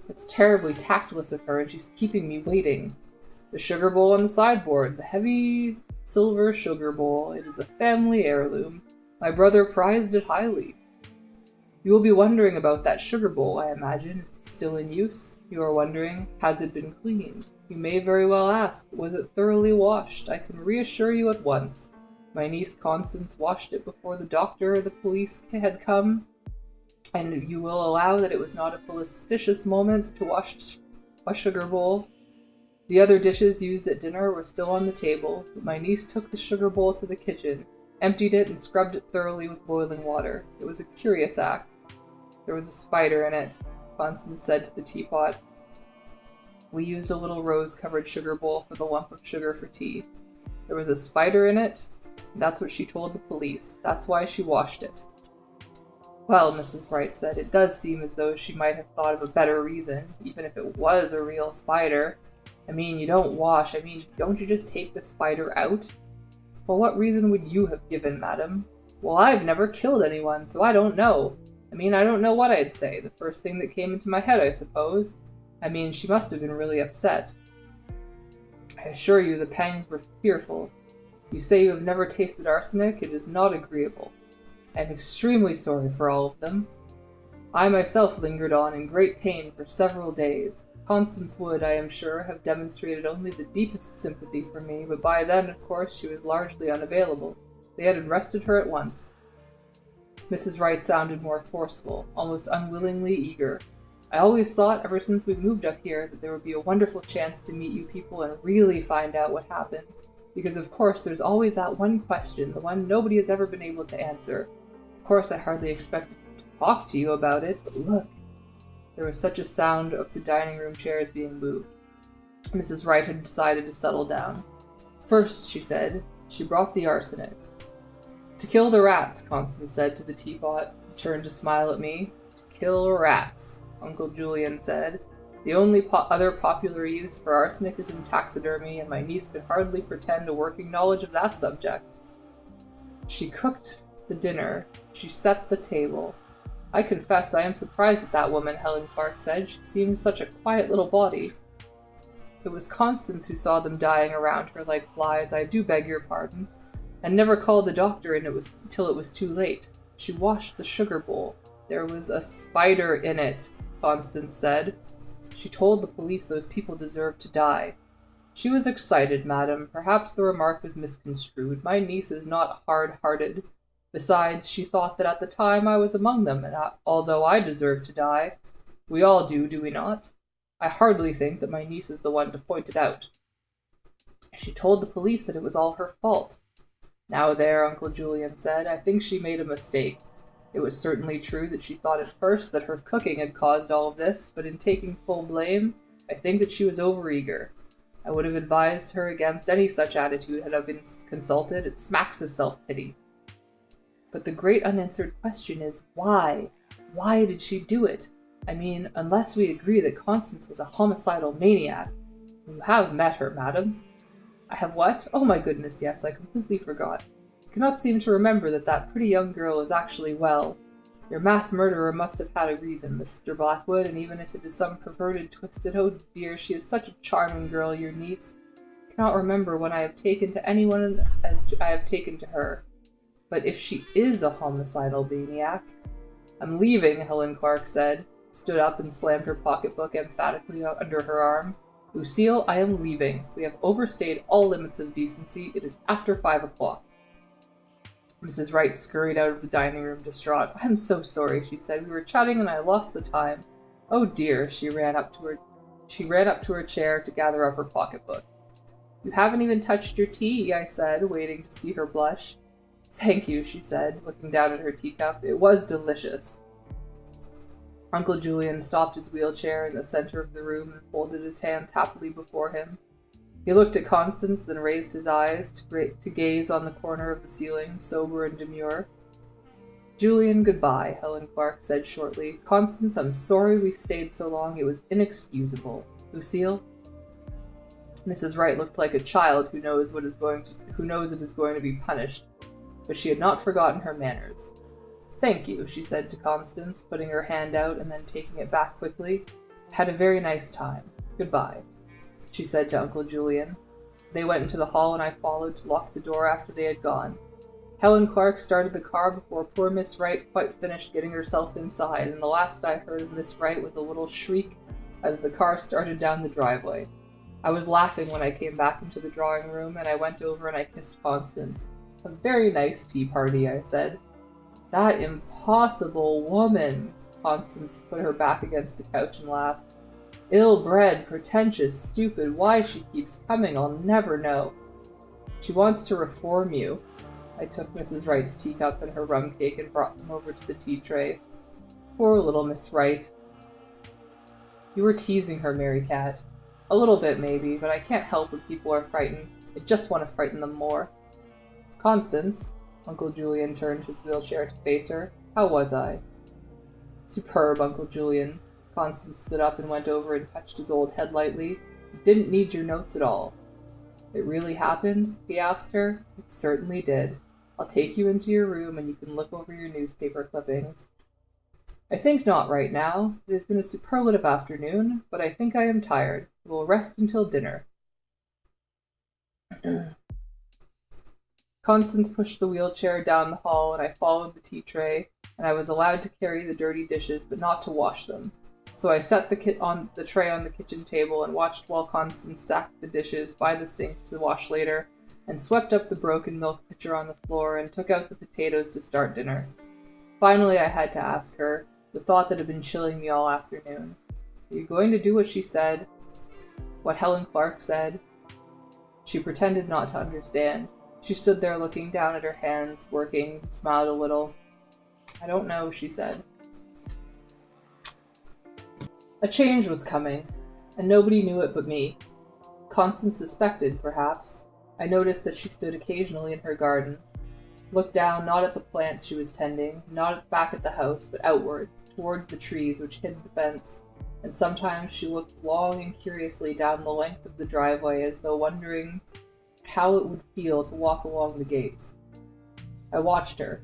It's terribly tactless of her, and she's keeping me waiting. The sugar bowl on the sideboard, the heavy silver sugar bowl. It is a family heirloom. My brother prized it highly. You will be wondering about that sugar bowl, I imagine. Is it still in use? You are wondering, has it been cleaned? You may very well ask, was it thoroughly washed? I can reassure you at once. My niece Constance washed it before the doctor or the police had come, and you will allow that it was not a felicitous moment to wash a sugar bowl. The other dishes used at dinner were still on the table, but my niece took the sugar bowl to the kitchen, emptied it, and scrubbed it thoroughly with boiling water. It was a curious act. There was a spider in it, Constance said to the teapot. We used a little rose-covered sugar bowl for the lump of sugar for tea. There was a spider in it, and that's what she told the police. That's why she washed it. Well, Mrs. Wright said, it does seem as though she might have thought of a better reason, even if it was a real spider. I mean, you don't wash. I mean, don't you just take the spider out? Well, what reason would you have given, madam? Well, I've never killed anyone, so I don't know. I mean, I don't know what I'd say. The first thing that came into my head, I suppose. I mean, she must have been really upset. I assure you the pangs were fearful. You say you have never tasted arsenic. It is not agreeable. I am extremely sorry for all of them. I myself lingered on in great pain for several days. Constance would, I am sure, have demonstrated only the deepest sympathy for me, but by then, of course, she was largely unavailable. They had arrested her at once. Mrs. Wright sounded more forceful, almost unwillingly eager. I always thought, ever since we moved up here, that there would be a wonderful chance to meet you people and really find out what happened. Because, of course, there's always that one question, the one nobody has ever been able to answer. Of course, I hardly expected to talk to you about it, but look. There was such a sound of the dining room chairs being moved. Mrs. Wright had decided to settle down. First, she said, she brought the arsenic. To kill the rats, Constance said to the teapot, and turned to smile at me. To kill rats, Uncle Julian said. The only other popular use for arsenic is in taxidermy, and my niece could hardly pretend a working knowledge of that subject. She cooked the dinner. She set the table. I confess I am surprised at that woman, Helen Clark said. She seemed such a quiet little body. It was Constance who saw them dying around her like flies. I do beg your pardon. And never called the doctor in till it was too late. She washed the sugar bowl. There was a spider in it, Constance said. She told the police those people deserved to die. She was excited, madam. Perhaps the remark was misconstrued. My niece is not hard-hearted. Besides, she thought that at the time I was among them, and although I deserve to die, we all do we not? I hardly think that my niece is the one to point it out. She told the police that it was all her fault. Now there, Uncle Julian said, I think she made a mistake. It was certainly true that she thought at first that her cooking had caused all of this, but in taking full blame, I think that she was overeager. I would have advised her against any such attitude had I been consulted. It smacks of self-pity. But the great unanswered question is, why? Why did she do it? I mean, unless we agree that Constance was a homicidal maniac. You have met her, madam. I have what? Oh my goodness, yes, I completely forgot. I cannot seem to remember that pretty young girl is actually well. Your mass murderer must have had a reason, Mr. Blackwood, and even if it is some perverted, twisted, oh dear, she is such a charming girl, your niece. I cannot remember when I have taken to anyone as I have taken to her. But if she is a homicidal maniac... I'm leaving, Helen Clark said, stood up and slammed her pocketbook emphatically under her arm. Lucille, I am leaving. We have overstayed all limits of decency. It is after 5 o'clock. Mrs. Wright scurried out of the dining room distraught. I'm so sorry, she said. We were chatting and I lost the time. Oh dear, she ran up to her chair to gather up her pocketbook. You haven't even touched your tea, I said, waiting to see her blush. Thank you, she said, looking down at her teacup. It was delicious. Uncle Julian stopped his wheelchair in the center of the room and folded his hands happily before him. He looked at Constance, then raised his eyes to gaze on the corner of the ceiling, sober and demure. Julian, goodbye, Helen Clark said shortly. Constance, I'm sorry we stayed so long. It was inexcusable. Lucille? Mrs. Wright looked like a child who knows it is going to be punished, but she had not forgotten her manners. Thank you, she said to Constance, putting her hand out and then taking it back quickly. Had a very nice time. Goodbye, she said to Uncle Julian. They went into the hall and I followed to lock the door after they had gone. Helen Clark started the car before poor Miss Wright quite finished getting herself inside, and the last I heard of Miss Wright was a little shriek as the car started down the driveway. I was laughing when I came back into the drawing room, and I went over and I kissed Constance. A very nice tea party, I said. That impossible woman! Constance put her back against the couch and laughed. Ill-bred, pretentious, stupid, why she keeps coming, I'll never know. She wants to reform you. I took Mrs. Wright's teacup and her rum cake and brought them over to the tea tray. Poor little Miss Wright. You were teasing her, Mary Cat. A little bit, maybe, but I can't help when people are frightened. I just want to frighten them more. Constance, Uncle Julian turned his wheelchair to face her. How was I? Superb, Uncle Julian. Constance stood up and went over and touched his old head lightly. Didn't need your notes at all. It really happened? He asked her. It certainly did. I'll take you into your room and you can look over your newspaper clippings. I think not right now. It has been a superlative afternoon, but I think I am tired. I will rest until dinner. Constance pushed the wheelchair down the hall, and I followed the tea tray, and I was allowed to carry the dirty dishes, but not to wash them. So I set the tray on the kitchen table and watched while Constance stacked the dishes by the sink to wash later, and swept up the broken milk pitcher on the floor and took out the potatoes to start dinner. Finally, I had to ask her, the thought that had been chilling me all afternoon. Are you going to do what she said? What Helen Clark said? She pretended not to understand. She stood there looking down at her hands, working, and smiled a little. I don't know, she said. A change was coming, and nobody knew it but me. Constance suspected, perhaps. I noticed that she stood occasionally in her garden, looked down not at the plants she was tending, not back at the house, but outward, towards the trees which hid the fence, and sometimes she looked long and curiously down the length of the driveway as though wondering how it would feel to walk along the gates. I watched her.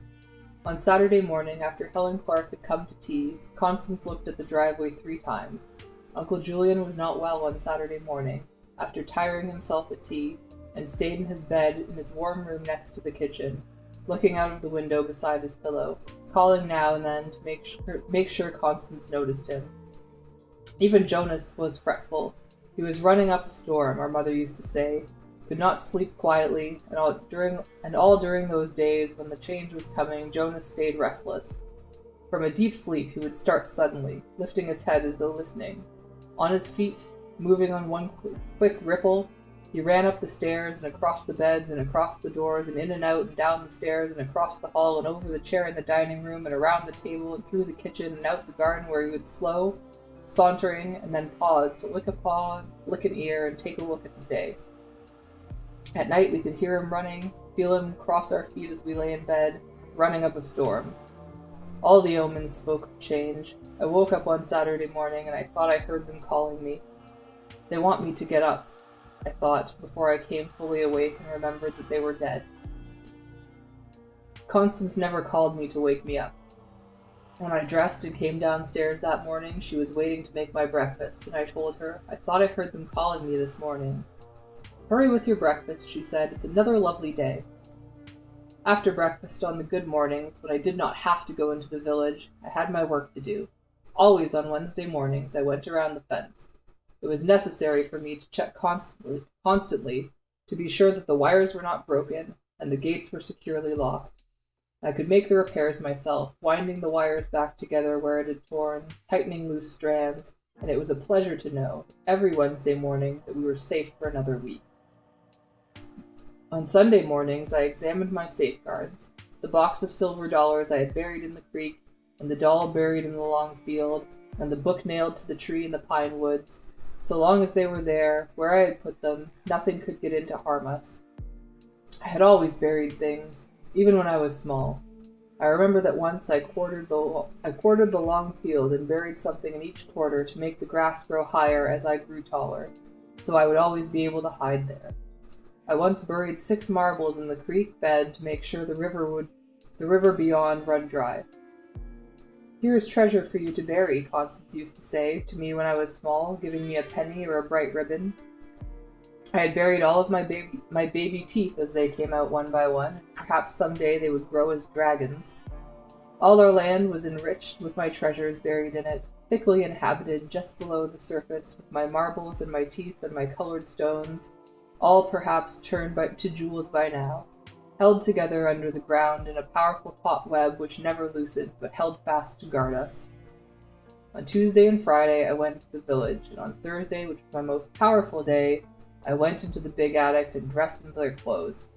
On Saturday morning, after Helen Clark had come to tea, Constance looked at the driveway 3 times. Uncle Julian was not well on Saturday morning, after tiring himself at tea, and stayed in his bed in his warm room next to the kitchen, looking out of the window beside his pillow, calling now and then to make sure Constance noticed him. Even Jonas was fretful. He was running up a storm, our mother used to say, could not sleep quietly, and all during those days when the change was coming, Jonas stayed restless. From a deep sleep he would start suddenly, lifting his head as though listening. On his feet, moving on one quick ripple, he ran up the stairs and across the beds and across the doors and in and out and down the stairs and across the hall and over the chair in the dining room and around the table and through the kitchen and out the garden, where he would slow, sauntering, and then pause to lick a paw, lick an ear, and take a look at the day. At night we could hear him running, feel him cross our feet as we lay in bed, running up a storm. All the omens spoke of change. I woke up one Saturday morning and I thought I heard them calling me. They want me to get up, I thought, before I came fully awake and remembered that they were dead. Constance never called me to wake me up. When I dressed and came downstairs that morning, she was waiting to make my breakfast, and I told her, I thought I heard them calling me this morning. Hurry with your breakfast, she said. It's another lovely day. After breakfast on the good mornings, when I did not have to go into the village, I had my work to do. Always on Wednesday mornings, I went around the fence. It was necessary for me to check constantly to be sure that the wires were not broken and the gates were securely locked. I could make the repairs myself, winding the wires back together where it had torn, tightening loose strands, and it was a pleasure to know, every Wednesday morning, that we were safe for another week. On Sunday mornings, I examined my safeguards, the box of silver dollars I had buried in the creek, and the doll buried in the long field, and the book nailed to the tree in the pine woods. So long as they were there, where I had put them, nothing could get in to harm us. I had always buried things, even when I was small. I remember that once I quartered the long field and buried something in each quarter to make the grass grow higher as I grew taller, so I would always be able to hide there. I once buried 6 marbles in the creek bed to make sure the river beyond run dry. Here is treasure for you to bury, Constance used to say to me when I was small, giving me a penny or a bright ribbon. I had buried all of my baby teeth as they came out one by one, and perhaps someday they would grow as dragons. All our land was enriched with my treasures buried in it, thickly inhabited just below the surface with my marbles and my teeth and my colored stones, all perhaps turned to jewels by now, held together under the ground in a powerful taut web which never loosened but held fast to guard us. On Tuesday and Friday I went to the village, and on Thursday, which was my most powerful day, I went into the big attic and dressed in their clothes.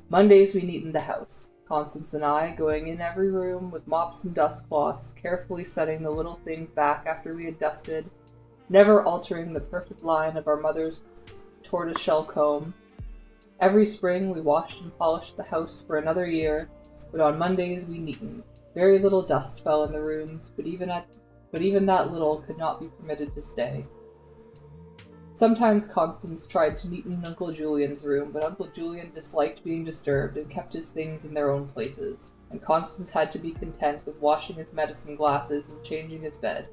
Mondays we neatened the house, Constance and I, going in every room with mops and dust cloths, carefully setting the little things back after we had dusted, never altering the perfect line of our mother's tortoiseshell comb. Every spring we washed and polished the house for another year, but on Mondays we neatened. Very little dust fell in the rooms, but even that little could not be permitted to stay. Sometimes Constance tried to neaten Uncle Julian's room, but Uncle Julian disliked being disturbed and kept his things in their own places, and Constance had to be content with washing his medicine glasses and changing his bed.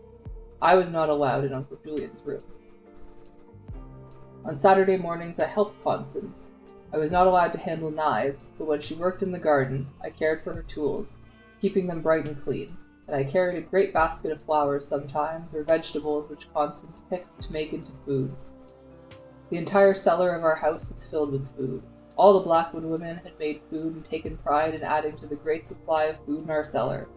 I was not allowed in Uncle Julian's room. On Saturday mornings I helped Constance. I was not allowed to handle knives, but when she worked in the garden, I cared for her tools, keeping them bright and clean, and I carried a great basket of flowers sometimes, or vegetables which Constance picked to make into food. The entire cellar of our house was filled with food. All the Blackwood women had made food and taken pride in adding to the great supply of food in our cellar.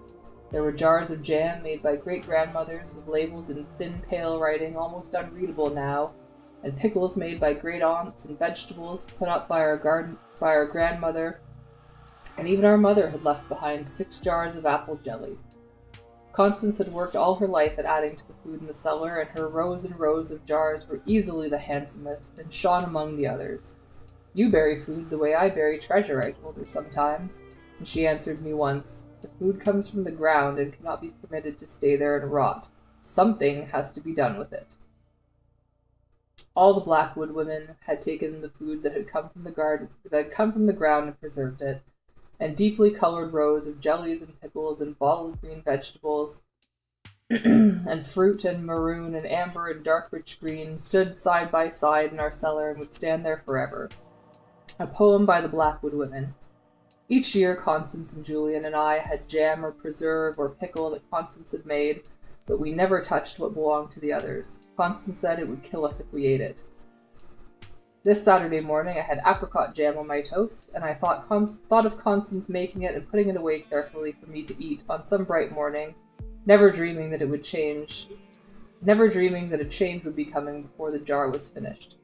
There were jars of jam made by great-grandmothers with labels in thin, pale writing almost unreadable now, and pickles made by great-aunts, and vegetables put up by our grandmother, and even our mother had left behind 6 jars of apple jelly. Constance had worked all her life at adding to the food in the cellar, and her rows and rows of jars were easily the handsomest, and shone among the others. You bury food the way I bury treasure, I told her sometimes, and she answered me once, the food comes from the ground and cannot be permitted to stay there and rot, Something has to be done with it. All the Blackwood women had taken the food that had come from the garden, that had come from the ground, and preserved it, and deeply colored rows of jellies and pickles and bottled green vegetables and fruit and maroon and amber and dark rich green stood side by side in our cellar and would stand there forever. A poem by the Blackwood women. Each year Constance and Julian and I had jam or preserve or pickle that Constance had made, but we never touched what belonged to the others. Constance said it would kill us if we ate it. This Saturday morning I had apricot jam on my toast, and I thought of Constance making it and putting it away carefully for me to eat on some bright morning, never dreaming that a change would be coming before the jar was finished.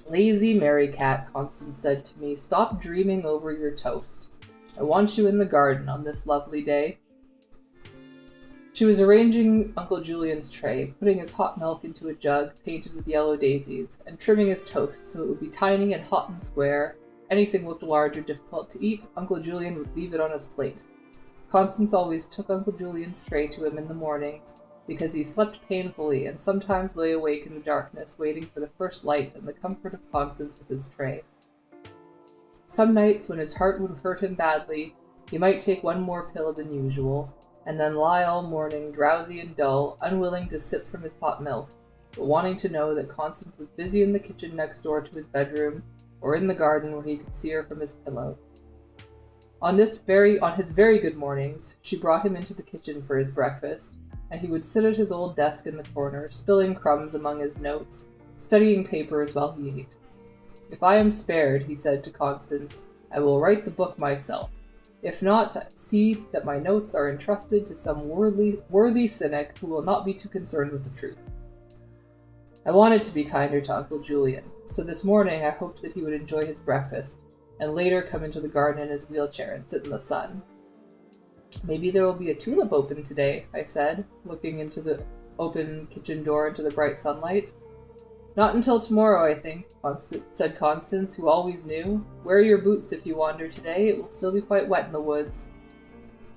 "Lazy Mary Cat," Constance said to me, "stop dreaming over your toast. I want you in the garden on this lovely day." She was arranging Uncle Julian's tray, putting his hot milk into a jug painted with yellow daisies, and trimming his toast so it would be tiny and hot and square. Anything looked large or difficult to eat, Uncle Julian would leave it on his plate. Constance always took Uncle Julian's tray to him in the mornings, because he slept painfully and sometimes lay awake in the darkness waiting for the first light and the comfort of Constance with his tray. Some nights, when his heart would hurt him badly, he might take one more pill than usual, and then lie all morning, drowsy and dull, unwilling to sip from his hot milk, but wanting to know that Constance was busy in the kitchen next door to his bedroom, or in the garden where he could see her from his pillow. On his very good mornings, she brought him into the kitchen for his breakfast, and he would sit at his old desk in the corner, spilling crumbs among his notes, studying papers while he ate. "If I am spared," he said to Constance, "I will write the book myself. If not, see that my notes are entrusted to some worthy cynic who will not be too concerned with the truth." I wanted to be kinder to Uncle Julian, so this morning I hoped that he would enjoy his breakfast, and later come into the garden in his wheelchair and sit in the sun. "Maybe there will be a tulip open today," I said, looking into the open kitchen door into the bright sunlight. "Not until tomorrow, I think," said Constance, who always knew. "Wear your boots if you wander today. It will still be quite wet in the woods."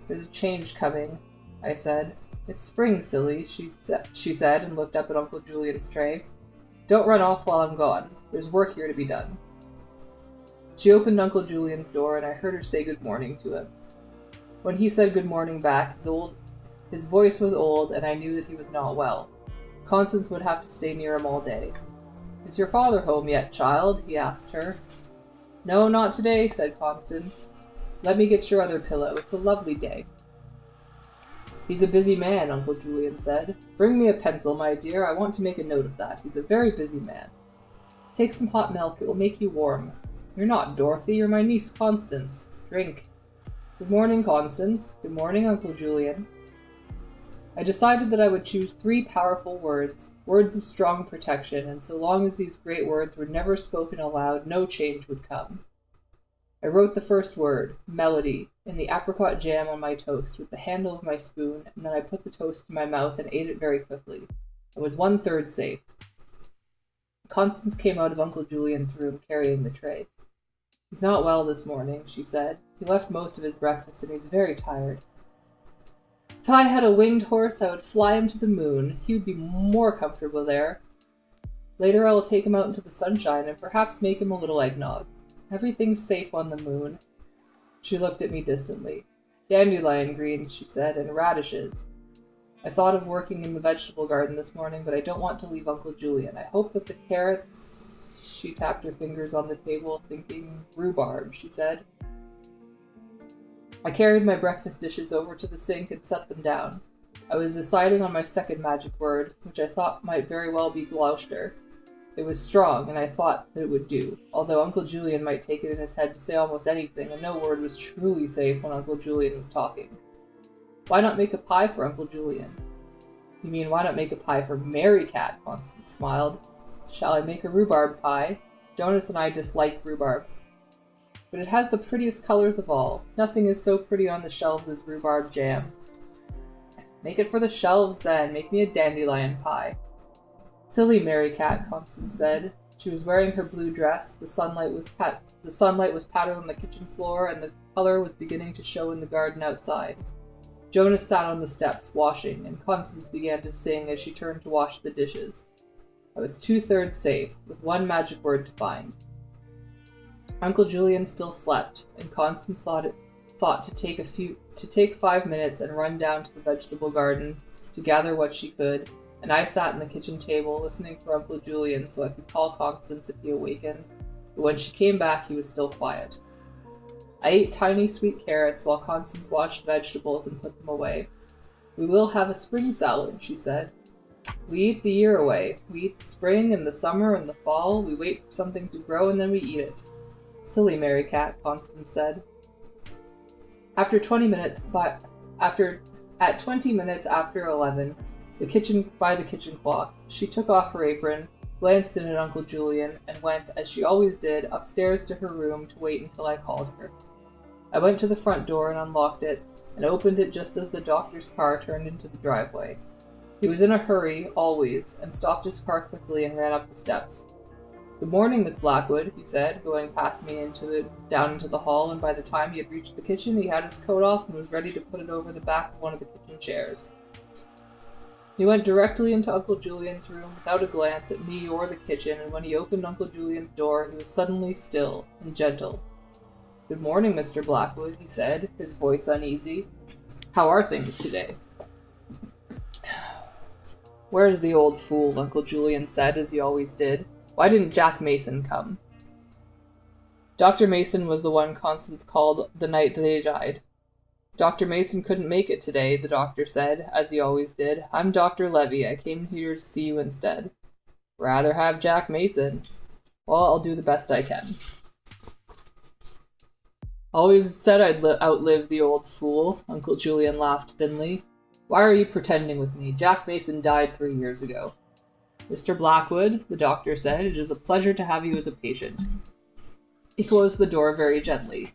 "There's a change coming," I said. "It's spring, silly," she said, and looked up at Uncle Julian's tray. "Don't run off while I'm gone. There's work here to be done." She opened Uncle Julian's door, and I heard her say good morning to him. When he said good morning back, his voice was old, and I knew that he was not well. Constance would have to stay near him all day. "Is your father home yet, child?" he asked her. "No, not today," said Constance. "Let me get your other pillow. It's a lovely day." "He's a busy man," Uncle Julian said. "Bring me a pencil, my dear. I want to make a note of that. He's a very busy man. Take some hot milk. It will make you warm. You're not Dorothy. You're my niece Constance. Drink." "Good morning, Constance." "Good morning, Uncle Julian." I decided that I would choose 3 powerful words of strong protection, and so long as these great words were never spoken aloud, no change would come. I wrote the first word, melody, in the apricot jam on my toast with the handle of my spoon, and then I put the toast in my mouth and ate it very quickly. I was 1/3 safe. Constance came out of Uncle Julian's room carrying the tray. "He's not well this morning," she said. "He left most of his breakfast and he's very tired. If I had a winged horse, I would fly him to the moon. He would be more comfortable there. Later I will take him out into the sunshine and perhaps make him a little eggnog. Everything's safe on the moon." She looked at me distantly. "Dandelion greens," she said, "and radishes. I thought of working in the vegetable garden this morning, but I don't want to leave Uncle Julian. I hope that the carrots—" She tapped her fingers on the table, thinking. "Rhubarb," she said. I carried my breakfast dishes over to the sink and set them down. I was deciding on my second magic word, which I thought might very well be Gloucester. It was strong, and I thought that it would do, although Uncle Julian might take it in his head to say almost anything, and no word was truly safe when Uncle Julian was talking. "Why not make a pie for Uncle Julian?" "You mean, why not make a pie for Mary Cat?" Constance smiled. "Shall I make a rhubarb pie? Jonas and I dislike rhubarb. But it has the prettiest colors of all. Nothing is so pretty on the shelves as rhubarb jam." "Make it for the shelves, then. Make me a dandelion pie." "Silly Mary Cat," Constance said. She was wearing her blue dress, the sunlight was pattered on the kitchen floor, and the color was beginning to show in the garden outside. Jonas sat on the steps, washing, and Constance began to sing as she turned to wash the dishes. I was 2/3 safe, with one magic word to find. Uncle Julian still slept, and Constance thought to take 5 minutes and run down to the vegetable garden to gather what she could, and I sat in the kitchen table listening for Uncle Julian so I could call Constance if he awakened, but when she came back he was still quiet. I ate tiny sweet carrots while Constance washed vegetables and put them away. "We will have a spring salad," she said. "We eat the year away. We eat the spring and the summer and the fall. We wait for something to grow and then we eat it." "Silly Mary Cat," Constance said. At 20 minutes after 11, by the kitchen clock, she took off her apron, glanced in at Uncle Julian, and went, as she always did, upstairs to her room to wait until I called her. I went to the front door and unlocked it, and opened it just as the doctor's car turned into the driveway. He was in a hurry, always, and stopped his car quickly and ran up the steps. "Good morning, Miss Blackwood," he said, going past me down into the hall, and by the time he had reached the kitchen, he had his coat off and was ready to put it over the back of one of the kitchen chairs. He went directly into Uncle Julian's room without a glance at me or the kitchen, and when he opened Uncle Julian's door, he was suddenly still and gentle. "Good morning, Mr. Blackwood," he said, his voice uneasy. "How are things today?" "Where's the old fool?" Uncle Julian said, as he always did. "Why didn't Jack Mason come?" Dr. Mason was the one Constance called the night they died. "Dr. Mason couldn't make it today," the doctor said, as he always did. "I'm Dr. Levy. I came here to see you instead." "Rather have Jack Mason." "Well, I'll do the best I can." "Always said I'd outlive the old fool," Uncle Julian laughed thinly. "Why are you pretending with me? Jack Mason died 3 years ago." "Mr. Blackwood," the doctor said, "it is a pleasure to have you as a patient." He closed the door very gently.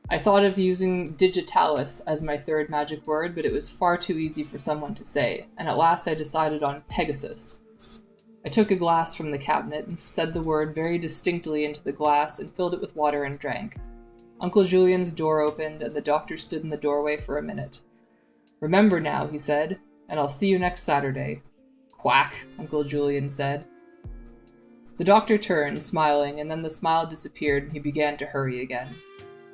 I thought of using digitalis as my third magic word, but it was far too easy for someone to say, and at last I decided on Pegasus. I took a glass from the cabinet and said the word very distinctly into the glass and filled it with water and drank. Uncle Julian's door opened, and the doctor stood in the doorway for a minute. "Remember now," he said, "and I'll see you next Saturday." "Quack," Uncle Julian said. The doctor turned, smiling, and then the smile disappeared and he began to hurry again.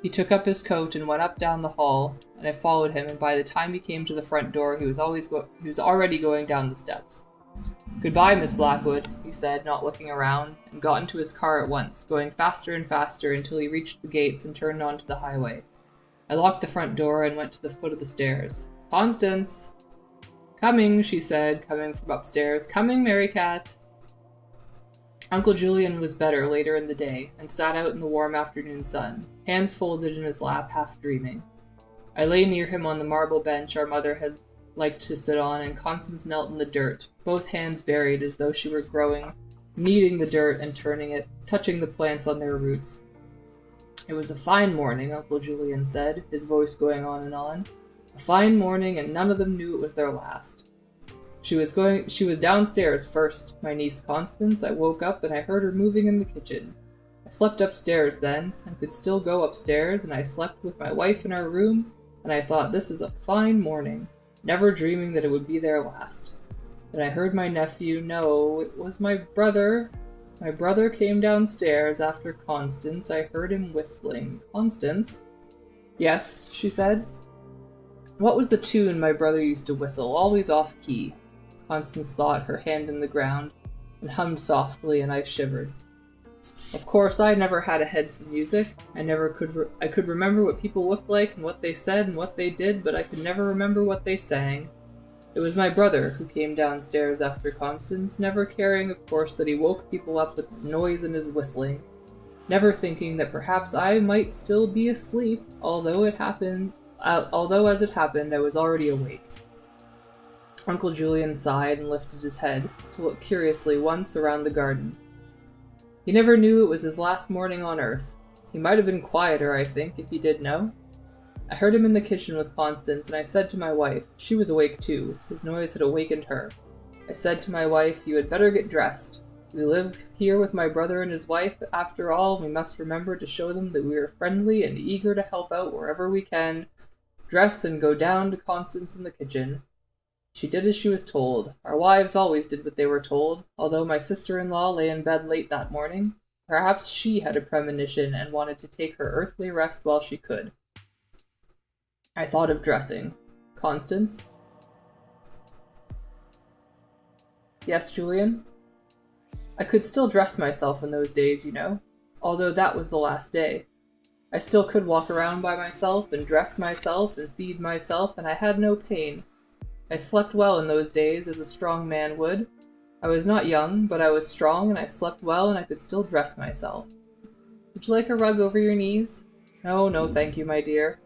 He took up his coat and went up down the hall, and I followed him, and by the time he came to the front door, he was already going down the steps. "Goodbye, Miss Blackwood," he said, not looking around, and got into his car at once, going faster and faster until he reached the gates and turned onto the highway. I locked the front door and went to the foot of the stairs. "Constance!" "Coming," she said, coming from upstairs. "Coming, Mary Cat." Uncle Julian was better later in the day, and sat out in the warm afternoon sun, hands folded in his lap, half dreaming. I lay near him on the marble bench our mother had liked to sit on, and Constance knelt in the dirt, both hands buried as though she were growing, kneading the dirt and turning it, touching the plants on their roots. "It was a fine morning," Uncle Julian said, his voice going on and on. "A fine morning, and none of them knew it was their last. She was downstairs first, my niece Constance. I woke up and I heard her moving in the kitchen. I slept upstairs then, and could still go upstairs, and I slept with my wife in our room, and I thought, this is a fine morning, never dreaming that it would be their last. Then I heard my nephew, no, it was my brother. My brother came downstairs after Constance. I heard him whistling. Constance?" "Yes," she said. "What was the tune my brother used to whistle, always off-key?" Constance thought, her hand in the ground, and hummed softly, and I shivered. Of course, I never had a head for music. I could remember what people looked like, and what they said, and what they did, but I could never remember what they sang. It was my brother who came downstairs after Constance, never caring, of course, that he woke people up with his noise and his whistling, never thinking that perhaps I might still be asleep, although as it happened, I was already awake. Uncle Julian sighed and lifted his head to look curiously once around the garden. He never knew it was his last morning on earth. He might have been quieter, I think, if he did know. I heard him in the kitchen with Constance, and I said to my wife, she was awake too, his noise had awakened her. I said to my wife, "You had better get dressed. We live here with my brother and his wife. After all, we must remember to show them that we are friendly and eager to help out wherever we can. Dress and go down to Constance in the kitchen." She did as she was told. Our wives always did what they were told, although my sister-in-law lay in bed late that morning. Perhaps she had a premonition and wanted to take her earthly rest while she could. I thought of dressing. "Constance?" "Yes, Julian?" I could still dress myself in those days, you know, although that was the last day. I still could walk around by myself and dress myself and feed myself, and I had no pain. I slept well in those days, as a strong man would. I was not young, but I was strong, and I slept well, and I could still dress myself. "Would you like a rug over your knees?" "No, no, thank you, my dear."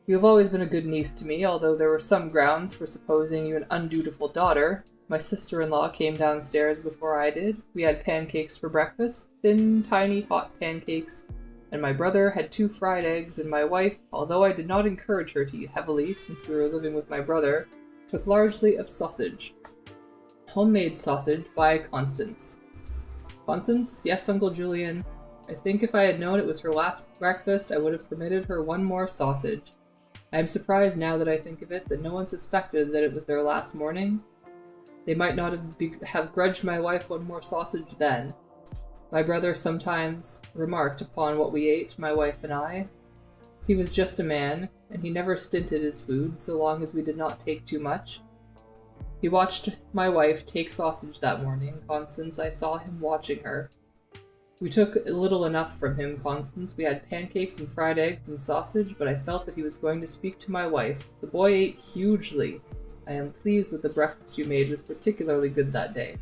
"You have always been a good niece to me, although there were some grounds for supposing you an undutiful daughter. My sister-in-law came downstairs before I did. We had pancakes for breakfast, thin, tiny, hot pancakes, and my brother had 2 fried eggs, and my wife, although I did not encourage her to eat heavily since we were living with my brother, took largely of sausage. Homemade sausage by Constance." "Constance?" "Yes, Uncle Julian. I think if I had known it was her last breakfast, I would have permitted her one more sausage. I am surprised now that I think of it that no one suspected that it was their last morning. They might not have grudged my wife one more sausage then. My brother sometimes remarked upon what we ate, my wife and I. He was just a man, and he never stinted his food so long as we did not take too much. He watched my wife take sausage that morning, Constance. I saw him watching her. We took little enough from him, Constance. We had pancakes and fried eggs and sausage, but I felt that he was going to speak to my wife. The boy ate hugely. I am pleased that the breakfast you made was particularly good that day.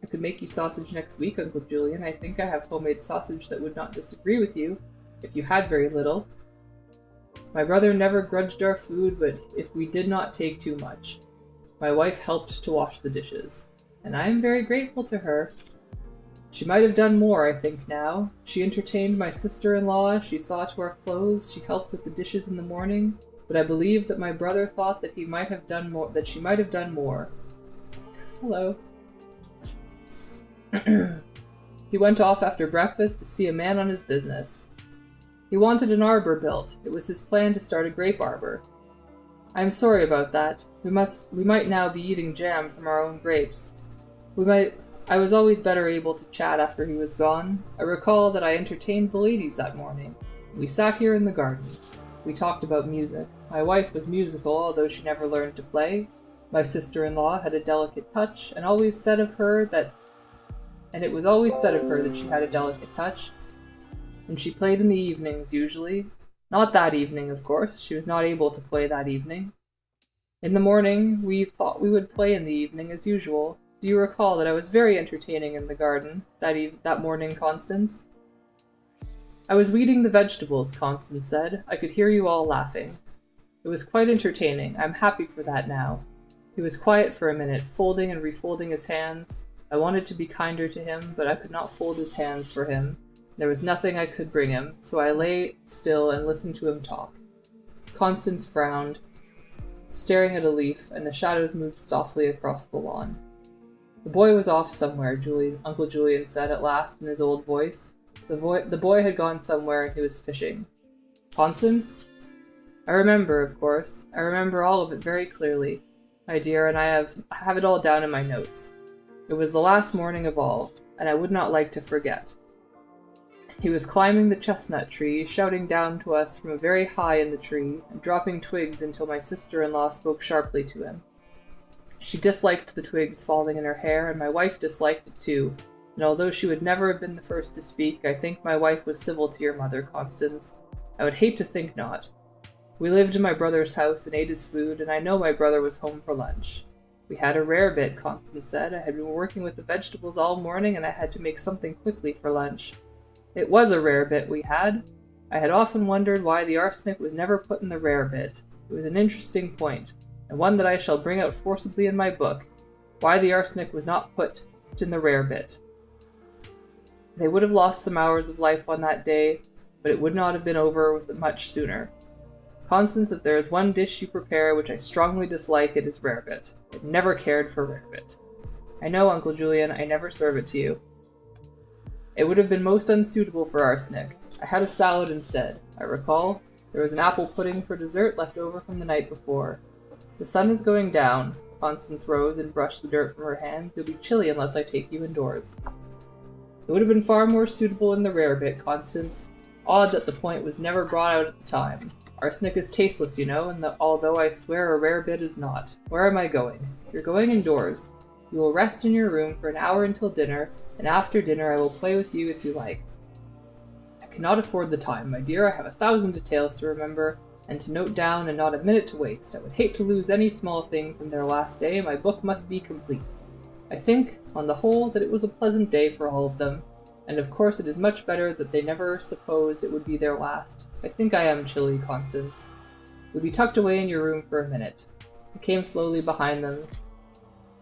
I could make you sausage next week, Uncle Julian. I think I have homemade sausage that would not disagree with you, if you had very little. My brother never grudged our food, but if we did not take too much. My wife helped to wash the dishes, and I am very grateful to her. She might have done more, I think now. She entertained my sister-in-law, she saw to our clothes, she helped with the dishes in the morning, but I believe that my brother thought that she might have done more. Hello. He went off after breakfast to see a man on his business. He wanted an arbor built. It was his plan to start a grape arbor. I am sorry about that. We might now be eating jam from our own grapes. I was always better able to chat after he was gone. I recall that I entertained the ladies that morning. We sat here in the garden. We talked about music. My wife was musical, although she never learned to play. My sister-in-law had a delicate touch, and it was always said of her that she had a delicate touch. And she played in the evenings, usually. Not that evening, of course. She was not able to play that evening. In the morning, we thought we would play in the evening as usual. Do you recall that I was very entertaining in the garden that morning, Constance? I was weeding the vegetables, Constance said. I could hear you all laughing. It was quite entertaining. I'm happy for that now. He was quiet for a minute, folding and refolding his hands. I wanted to be kinder to him, but I could not fold his hands for him. There was nothing I could bring him, so I lay still and listened to him talk. Constance frowned, staring at a leaf, and the shadows moved softly across the lawn. The boy was off somewhere, Uncle Julian said at last in his old voice. The boy had gone somewhere and he was fishing. Constance? I remember, of course. I remember all of it very clearly, my dear, and I have it all down in my notes. It was the last morning of all, and I would not like to forget. He was climbing the chestnut tree, shouting down to us from very high in the tree, and dropping twigs until my sister-in-law spoke sharply to him. She disliked the twigs falling in her hair, and my wife disliked it too, and although she would never have been the first to speak, I think my wife was civil to your mother, Constance. I would hate to think not. We lived in my brother's house and ate his food, and I know my brother was home for lunch. We had a rare bit, Constance said. I had been working with the vegetables all morning, and I had to make something quickly for lunch. It was a rare bit we had. I had often wondered why the arsenic was never put in the rare bit. It was an interesting point, and one that I shall bring out forcibly in my book, why the arsenic was not put in the rare bit. They would have lost some hours of life on that day, but it would not have been over with it much sooner. Constance, if there is one dish you prepare which I strongly dislike, it is rarebit. I never cared for rarebit. I know, Uncle Julian, I never serve it to you. It would have been most unsuitable for arsenic. I had a salad instead. I recall there was an apple pudding for dessert left over from the night before. The sun is going down. Constance rose and brushed the dirt from her hands. You'll be chilly unless I take you indoors. It would have been far more suitable in the rare bit, Constance. Odd that the point was never brought out at the time. Arsenic is tasteless, you know, and although I swear a rare bit is not. Where am I going? You're going indoors. You will rest in your room for an hour until dinner, and after dinner I will play with you if you like. I cannot afford the time, my dear. I have 1,000 details to remember and to note down, and not a minute to waste. I would hate to lose any small thing from their last day. My book must be complete. I think, on the whole, that it was a pleasant day for all of them, and of course it is much better that they never supposed it would be their last. I think I am chilly, Constance. You'll be tucked away in your room for a minute. I came slowly behind them,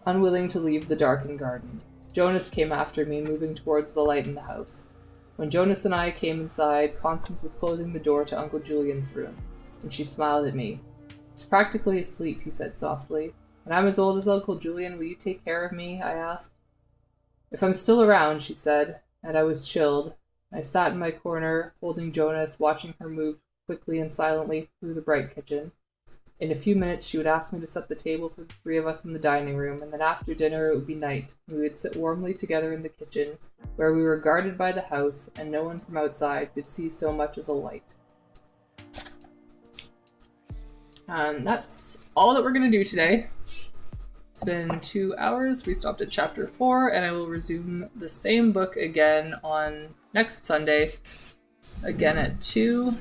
unwilling to leave the darkened garden. Jonas came after me, moving towards the light in the house. When Jonas and I came inside, Constance was closing the door to Uncle Julian's room, and she smiled at me. He's practically asleep, he said softly. When I'm as old as Uncle Julian, will you take care of me? I asked. If I'm still around, she said, and I was chilled. I sat in my corner, holding Jonas, watching her move quickly and silently through the bright kitchen. In a few minutes, she would ask me to set the table for the three of us in the dining room, and then after dinner it would be night. We would sit warmly together in the kitchen, where we were guarded by the house, and no one from outside could see so much as a light. That's all that we're going to do today. It's been 2 hours. We stopped at chapter 4, and I will resume the same book again on next Sunday, again at 2.